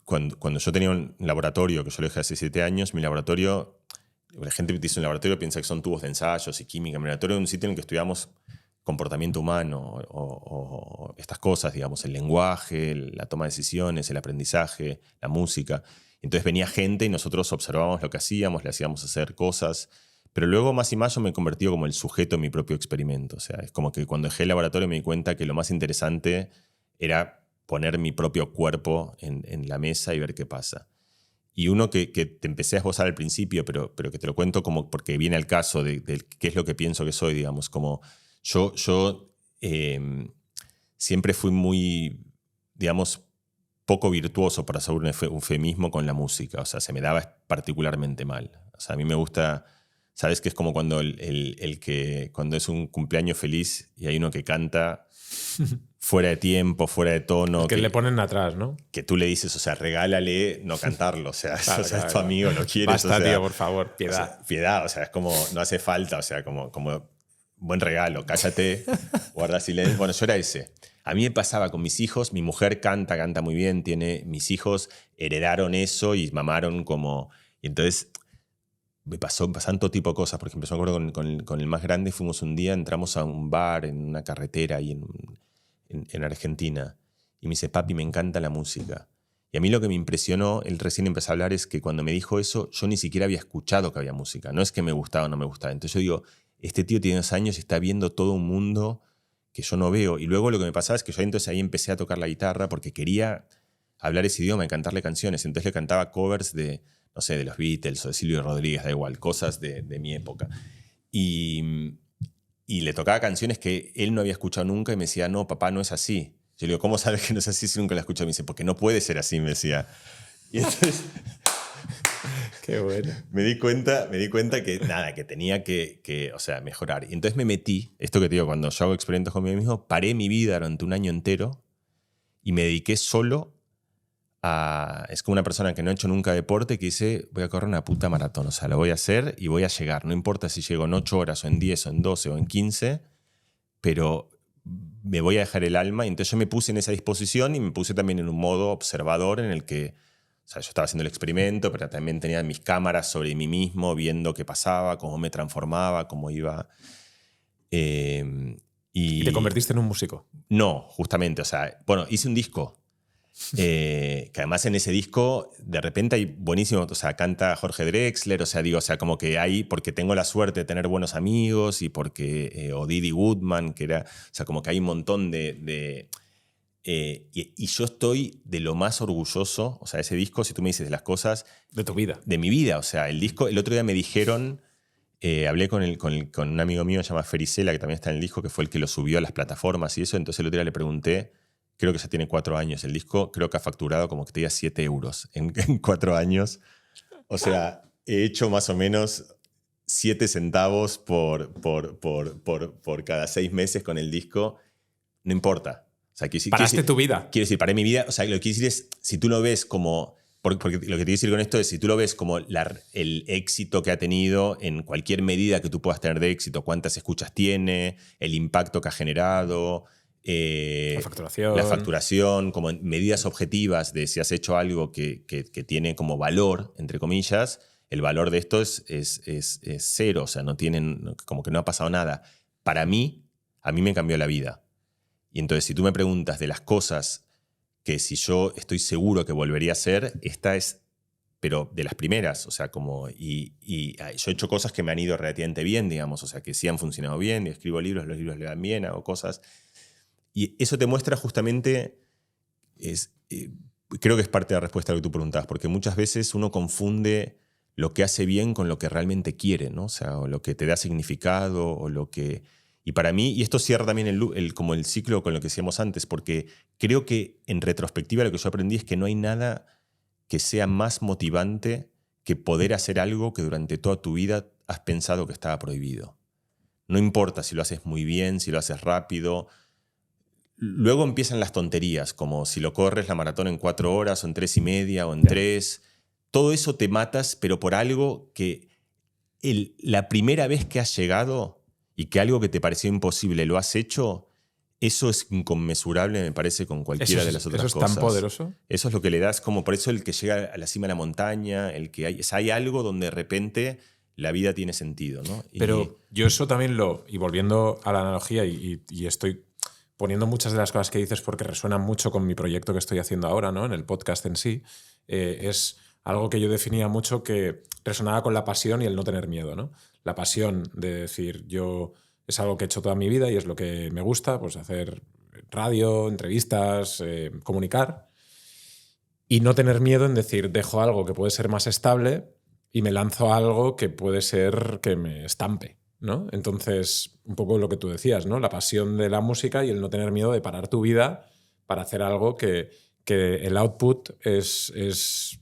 cuando yo tenía un laboratorio, que yo lo dejé hace 7 años, mi laboratorio, la gente que dice un laboratorio piensa que son tubos de ensayos y química. Mi laboratorio es un sitio en el que estudiamos comportamiento humano o estas cosas, digamos, el lenguaje, la toma de decisiones, el aprendizaje, la música. Entonces venía gente y nosotros observábamos lo que hacíamos, le hacíamos hacer cosas. Pero luego más y más yo me he convertido como el sujeto en mi propio experimento. O sea, es como que cuando dejé el laboratorio me di cuenta que lo más interesante era poner mi propio cuerpo en la mesa y ver qué pasa. Y uno que te empecé a esbozar al principio, pero que te lo cuento como porque viene al caso de qué es lo que pienso que soy, digamos, como yo siempre fui muy, digamos, poco virtuoso, para hacer un eufemismo, con la música. O sea, se me daba particularmente mal. O sea, a mí me gusta, ¿sabes? Que es como cuando cuando es un cumpleaños feliz y hay uno que canta fuera de tiempo, fuera de tono. Que le ponen atrás, ¿no? Que tú le dices, o sea, regálale no cantarlo. O sea, Claro, es tu amigo, lo quieres. Basta, o sea, tío, por favor, piedad. O sea, piedad, o sea, es como, no hace falta, o sea, como buen regalo, cállate, guarda silencio. Bueno, yo era ese. A mí me pasaba con mis hijos, mi mujer canta muy bien, mis hijos heredaron eso y mamaron como... Y entonces pasan todo tipo de cosas. Por ejemplo, yo me acuerdo con el más grande, fuimos un día, entramos a un bar en una carretera ahí en Argentina. Y me dice, papi, me encanta la música. Y a mí lo que me impresionó, él recién empezó a hablar, es que cuando me dijo eso, yo ni siquiera había escuchado que había música. No es que me gustaba o no me gustaba. Entonces yo digo, este tío tiene 2 años y está viendo todo un mundo que yo no veo. Y luego lo que me pasaba es que yo entonces ahí empecé a tocar la guitarra porque quería hablar ese idioma y cantarle canciones. Entonces le cantaba covers de, no sé, de los Beatles o de Silvio Rodríguez, da igual, cosas de mi época. Y le tocaba canciones que él no había escuchado nunca y me decía, no, papá, no es así. Yo le digo, ¿cómo sabes que no es así si nunca la escuchado? Me dice, porque no puede ser así, me decía. Y entonces... Qué bueno. Me di cuenta que nada, que tenía que o sea, mejorar. Y entonces me metí, esto que te digo, cuando yo hago experimentos conmigo mismo, paré mi vida durante 1 año entero y me dediqué solo a... Es como una persona que no ha hecho nunca deporte que dice, voy a correr una puta maratón. O sea, lo voy a hacer y voy a llegar. No importa si llego en 8 horas o en 10 o en 12 o en 15, pero me voy a dejar el alma. Y entonces yo me puse en esa disposición y me puse también en un modo observador en el que... O sea, yo estaba haciendo el experimento, pero también tenía mis cámaras sobre mí mismo, viendo qué pasaba, cómo me transformaba, cómo iba. ¿Y te convertiste en un músico? No, justamente. O sea, bueno, hice un disco. Que además en ese disco, de repente hay buenísimo. O sea, canta Jorge Drexler. O sea, digo, o sea, como que hay, porque tengo la suerte de tener buenos amigos y porque. O Didi Woodman, que era. O sea, como que hay un montón y yo estoy de lo más orgulloso, o sea, ese disco, si tú me dices de las cosas... De tu vida. De mi vida, o sea, el disco, el otro día me dijeron, hablé con un amigo mío que se llama Fericela, que también está en el disco, que fue el que lo subió a las plataformas y eso, entonces el otro día le pregunté, creo que ya tiene 4 años el disco, creo que ha facturado como que te diga 7 euros en 4 años, o sea, he hecho más o menos 7 centavos por cada 6 meses con el disco, no importa. O sea, paraste tu vida. Quiero decir, paré mi vida. O sea, lo que quiero decir es, si tú lo ves como... Porque lo que te quiero decir con esto es, si tú lo ves como el éxito que ha tenido en cualquier medida que tú puedas tener de éxito, cuántas escuchas tiene, el impacto que ha generado, la facturación, como medidas objetivas de si has hecho algo que tiene como valor, entre comillas, el valor de esto es 0. O sea, como que no ha pasado nada. Para mí, a mí me cambió la vida. Y entonces, si tú me preguntas de las cosas que si yo estoy seguro que volvería a hacer, esta es, pero de las primeras. O sea, como... Y yo he hecho cosas que me han ido relativamente bien, digamos. O sea, que sí han funcionado bien. Y escribo libros, los libros le dan bien, hago cosas. Y eso te muestra justamente... creo que es parte de la respuesta a lo que tú preguntabas. Porque muchas veces uno confunde lo que hace bien con lo que realmente quiere, ¿no? O sea, o lo que te da significado, o lo que... Y para mí, y esto cierra también como el ciclo con lo que decíamos antes, porque creo que en retrospectiva lo que yo aprendí es que no hay nada que sea más motivante que poder hacer algo que durante toda tu vida has pensado que estaba prohibido. No importa si lo haces muy bien, si lo haces rápido, luego empiezan las tonterías, como si lo corres la maratón en 4 horas o en 3:30 o en 3. Todo eso te matas, pero por algo que la primera vez que has llegado y que algo que te pareció imposible lo has hecho, eso es inconmensurable, me parece, con cualquiera de las otras cosas. ¿Eso es tan poderoso? Eso es lo que le das, como por eso el que llega a la cima de la montaña, el que hay algo donde de repente la vida tiene sentido, ¿no? Pero yo eso también y volviendo a la analogía, y estoy poniendo muchas de las cosas que dices porque resuenan mucho con mi proyecto que estoy haciendo ahora, ¿no? En el podcast en sí, es algo que yo definía mucho que resonaba con la pasión y el no tener miedo, ¿no? La pasión de decir, yo es algo que he hecho toda mi vida y es lo que me gusta, pues hacer radio, entrevistas, comunicar, y no tener miedo en decir, dejo algo que puede ser más estable y me lanzo a algo que puede ser que me estampe, ¿no? Entonces, un poco lo que tú decías, ¿no? La pasión de la música y el no tener miedo de parar tu vida para hacer algo que el output es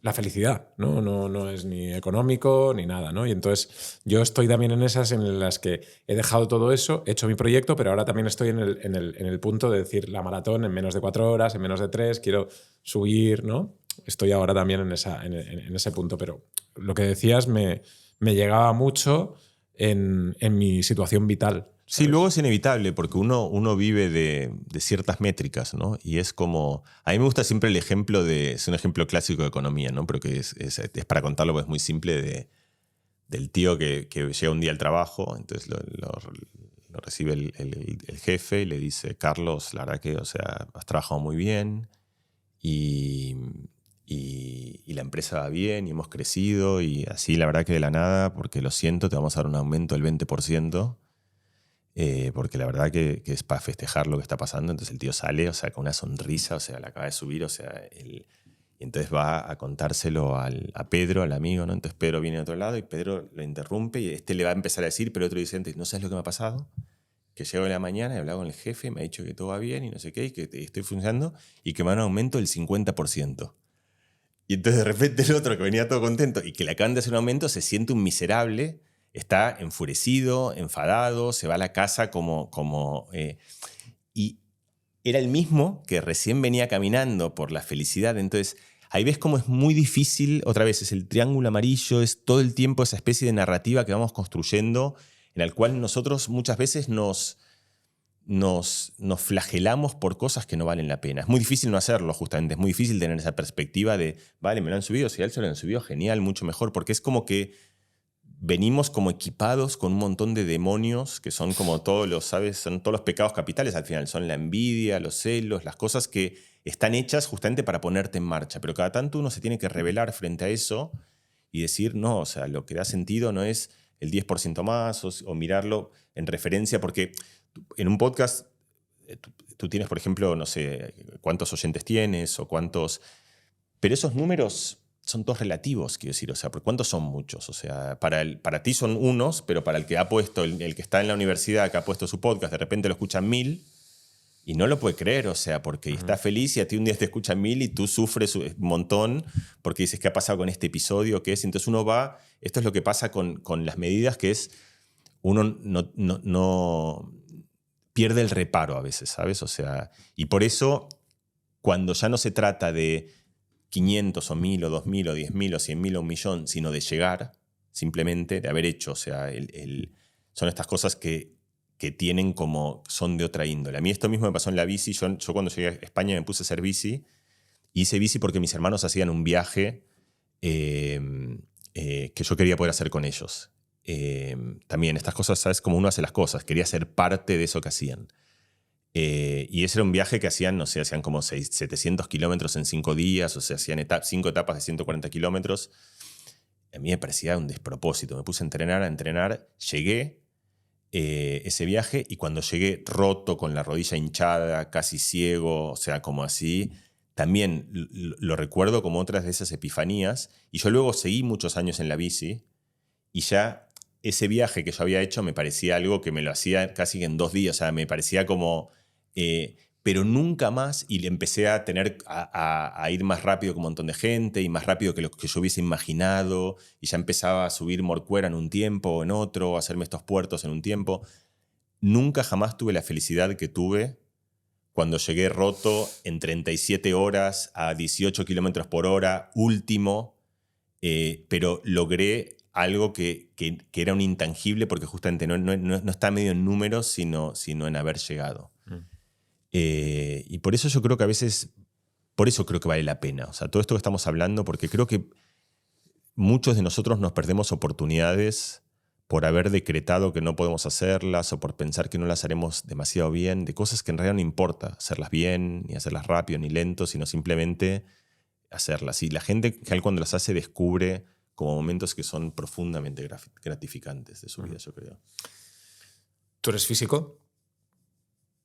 la felicidad, ¿no? No es ni económico ni nada, ¿no? Y entonces yo estoy también en esas en las que he dejado todo eso, he hecho mi proyecto, pero ahora también estoy en el punto de decir la maratón en menos de 4 horas, en menos de 3, quiero subir, ¿no? Estoy ahora también en ese punto, pero lo que decías me llegaba mucho en mi situación vital. Sí, luego es inevitable porque uno vive de ciertas métricas, ¿no? Y es como... A mí me gusta siempre el ejemplo es un ejemplo clásico de economía, ¿no? Pero que es para contarlo, pues es muy simple, del tío que llega un día al trabajo, entonces lo recibe el jefe y le dice, Carlos, la verdad que, o sea, has trabajado muy bien y la empresa va bien y hemos crecido y así, la verdad que de la nada, porque lo siento, te vamos a dar un aumento del 20%. Porque la verdad que es para festejar lo que está pasando. Entonces el tío sale, o sea, con una sonrisa, o sea, la acaba de subir, o sea, y entonces va a contárselo a Pedro, al amigo, ¿no? Entonces Pedro viene de otro lado y Pedro lo interrumpe y le va a empezar a decir, pero otro dice, ¿no sabes lo que me ha pasado? Que llego de la mañana y he hablado con el jefe, me ha dicho que todo va bien y no sé qué, y que estoy funcionando y que me dan un aumento del 50%. Y entonces de repente el otro que venía todo contento y que le acaban de hacer un aumento se siente un miserable. Está enfurecido, enfadado, se va a la casa y era el mismo que recién venía caminando por la felicidad. Entonces, ahí ves cómo es muy difícil, otra vez, es el triángulo amarillo, es todo el tiempo esa especie de narrativa que vamos construyendo, en la cual nosotros muchas veces nos flagelamos por cosas que no valen la pena. Es muy difícil no hacerlo, justamente. Es muy difícil tener esa perspectiva de, vale, me lo han subido, si a él se lo han subido, genial, mucho mejor, porque es como que venimos como equipados con un montón de demonios que son como todos los, ¿sabes? Son todos los pecados capitales al final. Son la envidia, los celos, las cosas que están hechas justamente para ponerte en marcha. Pero cada tanto uno se tiene que rebelar frente a eso y decir, no, o sea, lo que da sentido no es el 10% más o mirarlo en referencia, porque en un podcast tú tienes, por ejemplo, no sé, cuántos oyentes tienes o cuántos... Pero esos números son todos relativos, quiero decir, o sea, ¿cuántos son muchos? O sea, para ti son unos, pero para el que ha puesto, el que está en la universidad, que ha puesto su podcast, de repente lo escuchan 1000 y no lo puede creer, o sea, porque está feliz y a ti un día te escuchan 1000 y tú sufres un montón porque dices, ¿qué ha pasado con este episodio? ¿Qué es? Entonces uno va, esto es lo que pasa con las medidas, que es, uno no pierde el reparo a veces, ¿sabes? O sea, y por eso, cuando ya no se trata de 500 o 1000 o 2000 o 10.000 o 100.000 o 1.000.000, sino de llegar, simplemente, de haber hecho. O sea, son estas cosas que tienen como, son de otra índole. A mí esto mismo me pasó en la bici. Yo cuando llegué a España me puse a hacer bici. Hice bici porque mis hermanos hacían un viaje que yo quería poder hacer con ellos. También estas cosas, ¿sabes? Como uno hace las cosas. Quería ser parte de eso que hacían. Y ese era un viaje que hacían, no sé, hacían como 700 kilómetros en 5 días, o sea, hacían 5 etapas de 140 kilómetros. A mí me parecía un despropósito. Me puse a entrenar, llegué ese viaje y cuando llegué roto, con la rodilla hinchada, casi ciego, o sea, como así, también lo recuerdo como otras de esas epifanías. Y yo luego seguí muchos años en la bici y ya ese viaje que yo había hecho me parecía algo que me lo hacía casi en 2 días, o sea, me parecía como... pero nunca más, y le empecé a tener a ir más rápido que un montón de gente y más rápido que lo que yo hubiese imaginado, y ya empezaba a subir Morcuera en un tiempo o en otro, a hacerme estos puertos en un tiempo. Nunca jamás tuve la felicidad que tuve cuando llegué roto en 37 horas a 18 kilómetros por hora, último, pero logré algo que era un intangible porque justamente no está medio en números, sino en haber llegado. Y por eso yo creo que a veces, por eso creo que vale la pena. O sea, todo esto que estamos hablando, porque creo que muchos de nosotros nos perdemos oportunidades por haber decretado que no podemos hacerlas o por pensar que no las haremos demasiado bien, de cosas que en realidad no importa hacerlas bien, ni hacerlas rápido, ni lento, sino simplemente hacerlas. Y la gente que cuando las hace descubre como momentos que son profundamente gratificantes de su vida, yo creo. Tú eres físico,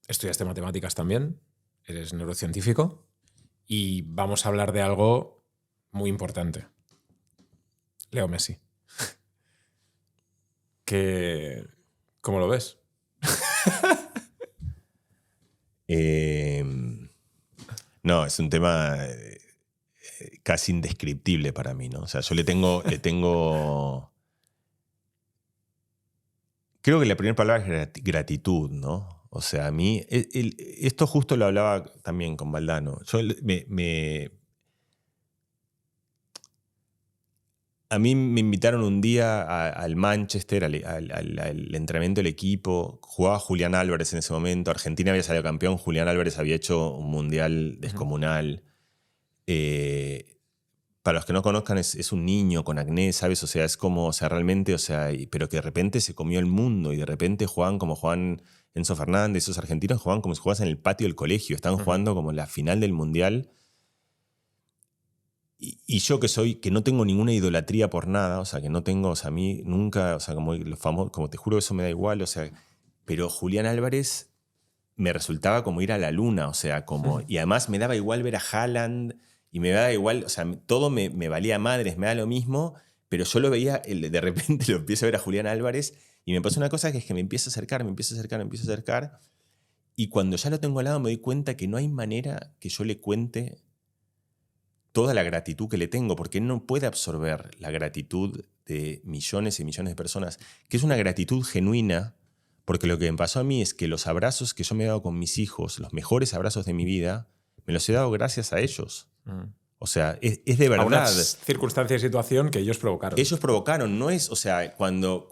estudiaste matemáticas también, eres neurocientífico y vamos a hablar de algo muy importante. Leo Messi. ¿Cómo lo ves? No, es un tema casi indescriptible para mí, ¿no? O sea, yo le tengo creo que la primera palabra es gratitud, ¿no? O sea, a mí, esto justo lo hablaba también con Valdano. A mí me invitaron un día al Manchester, al entrenamiento del equipo. Jugaba Julián Álvarez en ese momento. Argentina había salido campeón. Julián Álvarez había hecho un mundial descomunal. Para los que no conozcan, es un niño con acné, ¿sabes? O sea, es como, o sea, realmente, o sea, pero que de repente se comió el mundo y de repente jugaban como jugaban Enzo Fernández. Esos argentinos jugaban como si jugasen en el patio del colegio. Estaban jugando como en la final del mundial. Y yo que no tengo ninguna idolatría por nada, o sea, que no tengo, o sea, a mí nunca, o sea, como los famosos, como te juro, eso me da igual, o sea, pero Julián Álvarez me resultaba como ir a la luna, o sea, como, y además me daba igual ver a Haaland, y me daba igual, o sea, todo me valía madres, me da lo mismo, pero yo lo veía, de repente lo empiezo a ver a Julián Álvarez, y me pasa una cosa que es que me empiezo a acercar, y cuando ya lo tengo al lado me doy cuenta que no hay manera que yo le cuente toda la gratitud que le tengo, porque él no puede absorber la gratitud de millones y millones de personas, que es una gratitud genuina, porque lo que me pasó a mí es que los abrazos que yo me he dado con mis hijos, los mejores abrazos de mi vida, me los he dado gracias a ellos. O sea, es de verdad. A una circunstancia y situación que ellos provocaron. Ellos provocaron, no es, o sea, cuando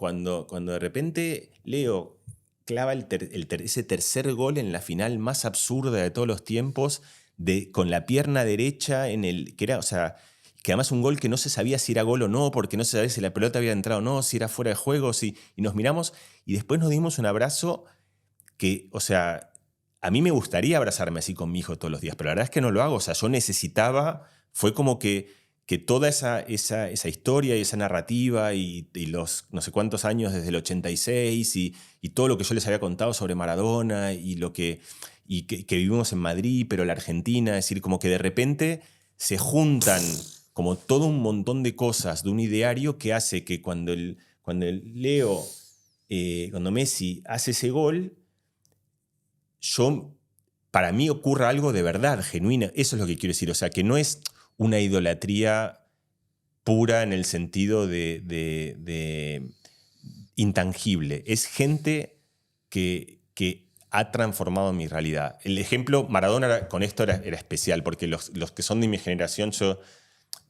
de repente Leo clava ese tercer gol en la final más absurda de todos los tiempos, con la pierna derecha que era, o sea, que además un gol que no se sabía si era gol o no, porque no se sabía si la pelota había entrado o no, si era fuera de juego, y nos miramos y después nos dimos un abrazo que, o sea, a mí me gustaría abrazarme así con mi hijo todos los días, pero la verdad es que no lo hago, o sea, yo necesitaba, fue como que toda esa historia y esa narrativa y los no sé cuántos años desde el 86 y todo lo que yo les había contado sobre Maradona y lo que vivimos en Madrid, pero la Argentina, es decir, como que de repente se juntan como todo un montón de cosas de un ideario que hace que cuando Messi hace ese gol, para mí ocurra algo de verdad, genuina. Eso es lo que quiero decir. O sea, que no es una idolatría pura en el sentido de intangible. Es gente que ha transformado mi realidad. El ejemplo, Maradona con esto era especial, porque los que son de mi generación, yo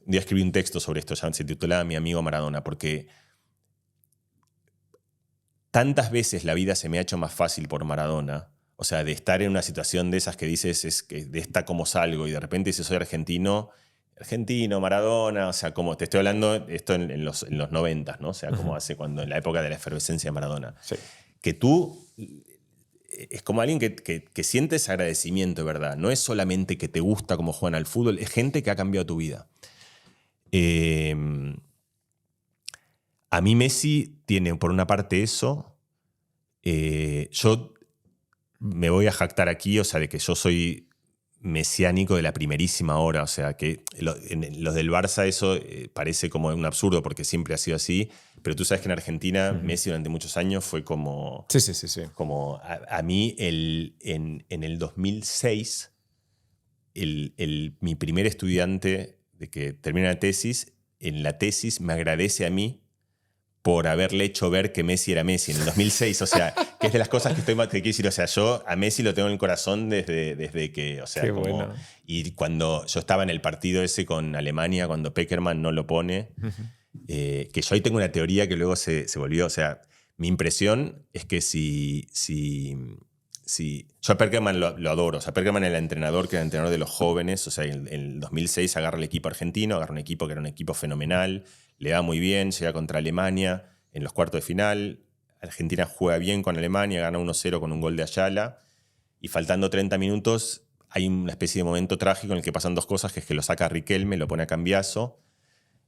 escribí un texto sobre esto, ya se titulaba Mi amigo Maradona, porque tantas veces la vida se me ha hecho más fácil por Maradona, o sea, de estar en una situación de esas que dices, es que de esta como salgo, y de repente dices, soy argentino, Maradona, o sea, como te estoy hablando esto en los 90, ¿no? O sea, como hace en la época de la efervescencia de Maradona. Sí. Que tú es como alguien que sientes agradecimiento, ¿verdad? No es solamente que te gusta cómo juegan al fútbol, es gente que ha cambiado tu vida. A mí Messi tiene por una parte eso. Yo me voy a jactar aquí, o sea, de que yo soy mesiánico de la primerísima hora, o sea, que los del Barça eso parece como un absurdo porque siempre ha sido así, pero tú sabes que en Argentina Messi durante muchos años fue como... Sí. Como a mí en el 2006, mi primer estudiante de que termina la tesis, en la tesis me agradece a mí por haberle hecho ver que Messi era Messi en el 2006. O sea, que es de las cosas que estoy más... Te quiero decir, o sea, yo a Messi lo tengo en el corazón desde que, o sea, Qué como... bueno. Y cuando yo estaba en el partido ese con Alemania, cuando Pekerman no lo pone, que yo ahí tengo una teoría que luego se volvió, o sea, mi impresión es que si yo a Pekerman lo adoro, o sea, Pekerman era el entrenador que era el entrenador de los jóvenes, o sea, en el 2006 agarra el equipo argentino, agarra un equipo que era un equipo fenomenal, le va muy bien, llega contra Alemania en los cuartos de final, Argentina juega bien con Alemania, gana 1-0 con un gol de Ayala, y faltando 30 minutos hay una especie de momento trágico en el que pasan dos cosas, que es que lo saca Riquelme, lo pone a Cambiaso,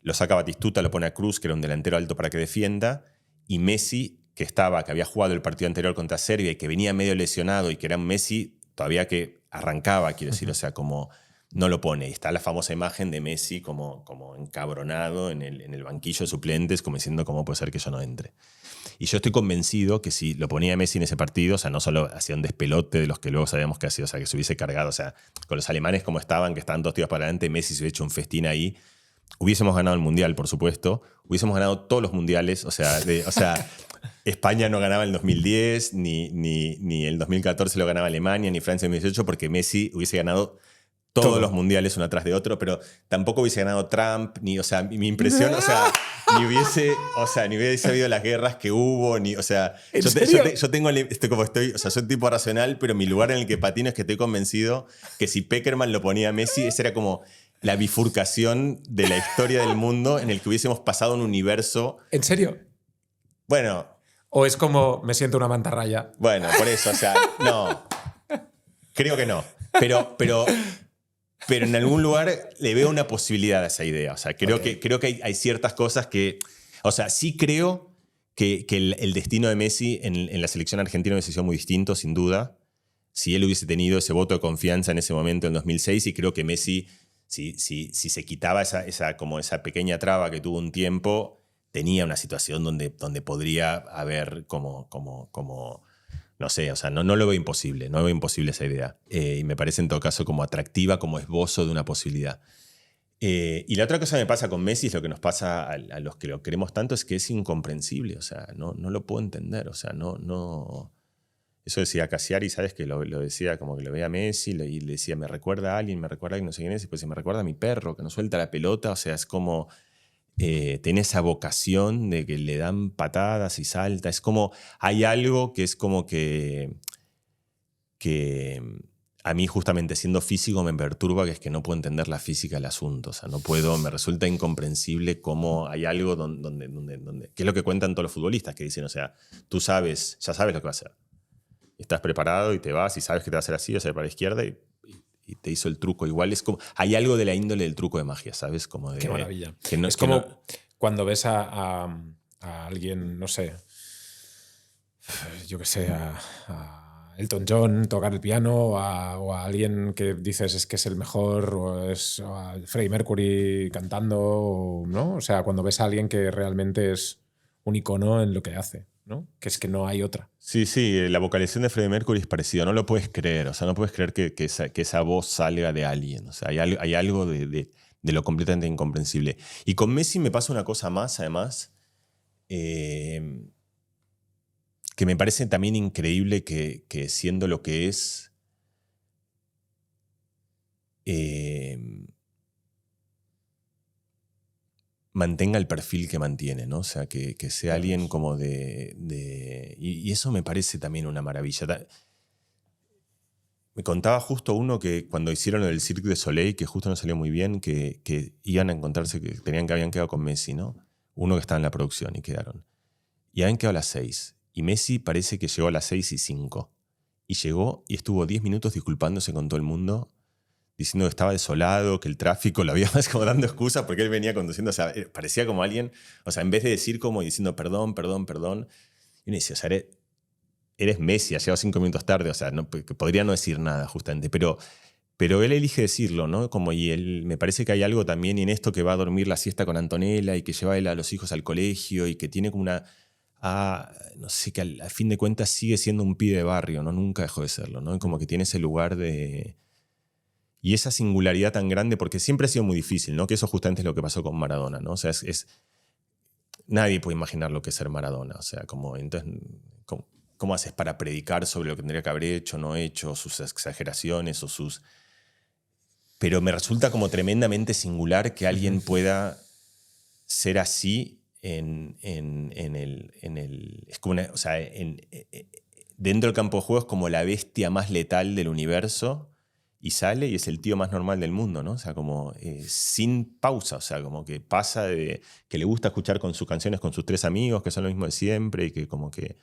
lo saca Batistuta, lo pone a Cruz, que era un delantero alto para que defienda, y Messi, que había jugado el partido anterior contra Serbia y que venía medio lesionado y que era un Messi todavía que arrancaba, quiero decir, o sea, como no lo pone. Y está la famosa imagen de Messi como encabronado en el banquillo de suplentes, como diciendo cómo puede ser que yo no entre. Y yo estoy convencido que si lo ponía Messi en ese partido, o sea, no solo hacía un despelote de los que luego sabíamos que hacía, o sea, que se hubiese cargado, o sea, con los alemanes como estaban, que estaban 2 tiros para adelante, Messi se hubiese hecho un festín ahí. Hubiésemos ganado el Mundial, por supuesto. Hubiésemos ganado todos los Mundiales. O sea, España no ganaba el 2010, ni el 2014 lo ganaba Alemania, ni Francia en el 2018, porque Messi hubiese ganado todos los Mundiales uno atrás de otro, pero tampoco hubiese ganado Trump, o sea, mi impresión, o sea, ni hubiese habido las guerras que hubo, o sea, yo tengo, como estoy, o sea, soy un tipo racional, pero mi lugar en el que patino es que estoy convencido que si Pekerman lo ponía a Messi, esa era como la bifurcación de la historia del mundo en el que hubiésemos pasado un universo. ¿En serio? Bueno. ¿O es como me siento una mantarraya? Bueno, por eso, o sea, no. Creo que no. Pero en algún lugar le veo una posibilidad a esa idea. O sea, creo que hay ciertas cosas que... O sea, sí creo que el destino de Messi en la selección argentina hubiese sido muy distinto, sin duda, si él hubiese tenido ese voto de confianza en ese momento, en 2006, y creo que Messi... Si se quitaba esa pequeña traba que tuvo un tiempo, tenía una situación donde podría haber como no sé, o sea, no lo veo imposible, no veo imposible esa idea. Y me parece en todo caso como atractiva, como esbozo de una posibilidad. Y la otra cosa que me pasa con Messi, es lo que nos pasa a los que lo queremos tanto, es que es incomprensible, o sea, no lo puedo entender, o sea, no... Eso decía Cassiari, ¿sabes? Que lo decía como que lo veía a Messi y le decía, me recuerda a alguien, no sé quién es, y pues me recuerda a mi perro, que no suelta la pelota, o sea, es como... tiene esa vocación de que le dan patadas y salta. Es como... Hay algo que es como que a mí justamente siendo físico me perturba, que es que no puedo entender la física del asunto. O sea, no puedo, me resulta incomprensible cómo hay algo donde que es lo que cuentan todos los futbolistas, que dicen, o sea, tú ya sabes lo que va a hacer. Estás preparado y te vas y sabes que te va a hacer así, o sea, para la izquierda y te hizo el truco. Igual es como... Hay algo de la índole del truco de magia, ¿sabes? Como de, qué maravilla. Que no, es como no, cuando ves a alguien, no sé, yo qué sé, a Elton John tocar el piano, o a alguien que dices es que es el mejor, o a Freddie Mercury cantando, ¿no? O sea, cuando ves a alguien que realmente es un icono en lo que hace, ¿no? Que es que no hay otra. Sí, la vocalización de Freddie Mercury es parecida, no lo puedes creer, o sea, no puedes creer que esa voz salga de alguien, o sea, hay algo de lo completamente incomprensible. Y con Messi me pasa una cosa más, además, que me parece también increíble que siendo lo que es, mantenga el perfil que mantiene, ¿no? O sea, que sea alguien como y eso me parece también una maravilla. Me contaba justo uno que cuando hicieron lo del Cirque du Soleil, que justo no salió muy bien, que iban a encontrarse, que habían quedado con Messi, ¿no? Uno que estaba en la producción y quedaron. Y habían quedado a las 6. Y Messi parece que llegó a las 6:05. Y llegó y estuvo 10 minutos disculpándose con todo el mundo, diciendo que estaba desolado, que el tráfico lo había más como dando excusas porque él venía conduciendo, o sea, parecía como alguien, o sea, en vez de decir como diciendo perdón, y uno dice, o sea, eres Messi, has llegado 5 minutos tarde, o sea, que podría no decir nada justamente, pero él elige decirlo, ¿no? Como, y él, me parece que hay algo también en esto que va a dormir la siesta con Antonella y que lleva él a los hijos al colegio y que tiene como una... no sé, que al fin de cuentas sigue siendo un pibe de barrio, ¿no? Nunca dejó de serlo, ¿no? Como que tiene ese lugar de... Y esa singularidad tan grande, porque siempre ha sido muy difícil, ¿no? Que eso justamente es lo que pasó con Maradona, ¿no? O sea, nadie puede imaginar lo que es ser Maradona. O sea, como entonces, cómo haces para predicar sobre lo que tendría que haber hecho, no hecho, sus exageraciones o sus... Pero me resulta como tremendamente singular que alguien pueda ser así en el... Es como una, o sea, dentro del campo de juego es como la bestia más letal del universo y sale y es el tío más normal del mundo, ¿no? O sea, como sin pausa, o sea, como que pasa de que le gusta escuchar con sus canciones con sus 3 amigos, que son lo mismo de siempre y que como que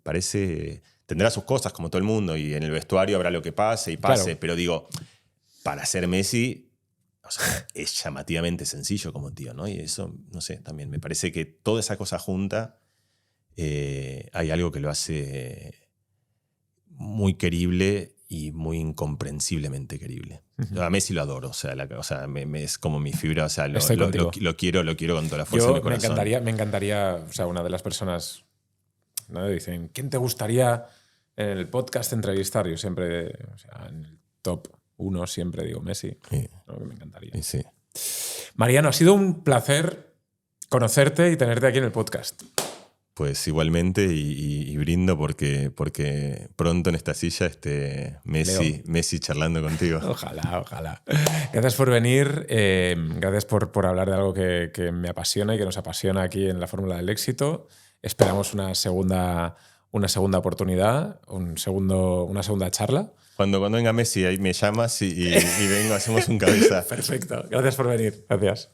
parece... Tendrá sus cosas como todo el mundo y en el vestuario habrá lo que pase y pase, Claro. pero digo, para ser Messi, o sea, es llamativamente sencillo como tío, ¿no? Y eso, no sé, también me parece que toda esa cosa junta, hay algo que lo hace muy querible y muy incomprensiblemente querible. Yo a Messi lo adoro, o sea, es como mi fibra, o sea, lo quiero con toda la fuerza de mi corazón. Me encantaría, o sea, una de las personas, ¿no? Dicen, ¿quién te gustaría en el podcast entrevistar? Yo siempre, o sea, en el top 1 siempre digo Messi. Sí. ¿No? Que me encantaría. Sí. Mariano, ha sido un placer conocerte y tenerte aquí en el podcast. Pues igualmente y brindo porque pronto en esta silla esté Messi charlando contigo. Ojalá. Gracias por venir, gracias por hablar de algo que me apasiona y que nos apasiona aquí en la Fórmula del Éxito. Esperamos una segunda oportunidad, una segunda charla. Cuando venga Messi ahí me llamas y vengo, hacemos un cabeza. Perfecto, gracias por venir. Gracias.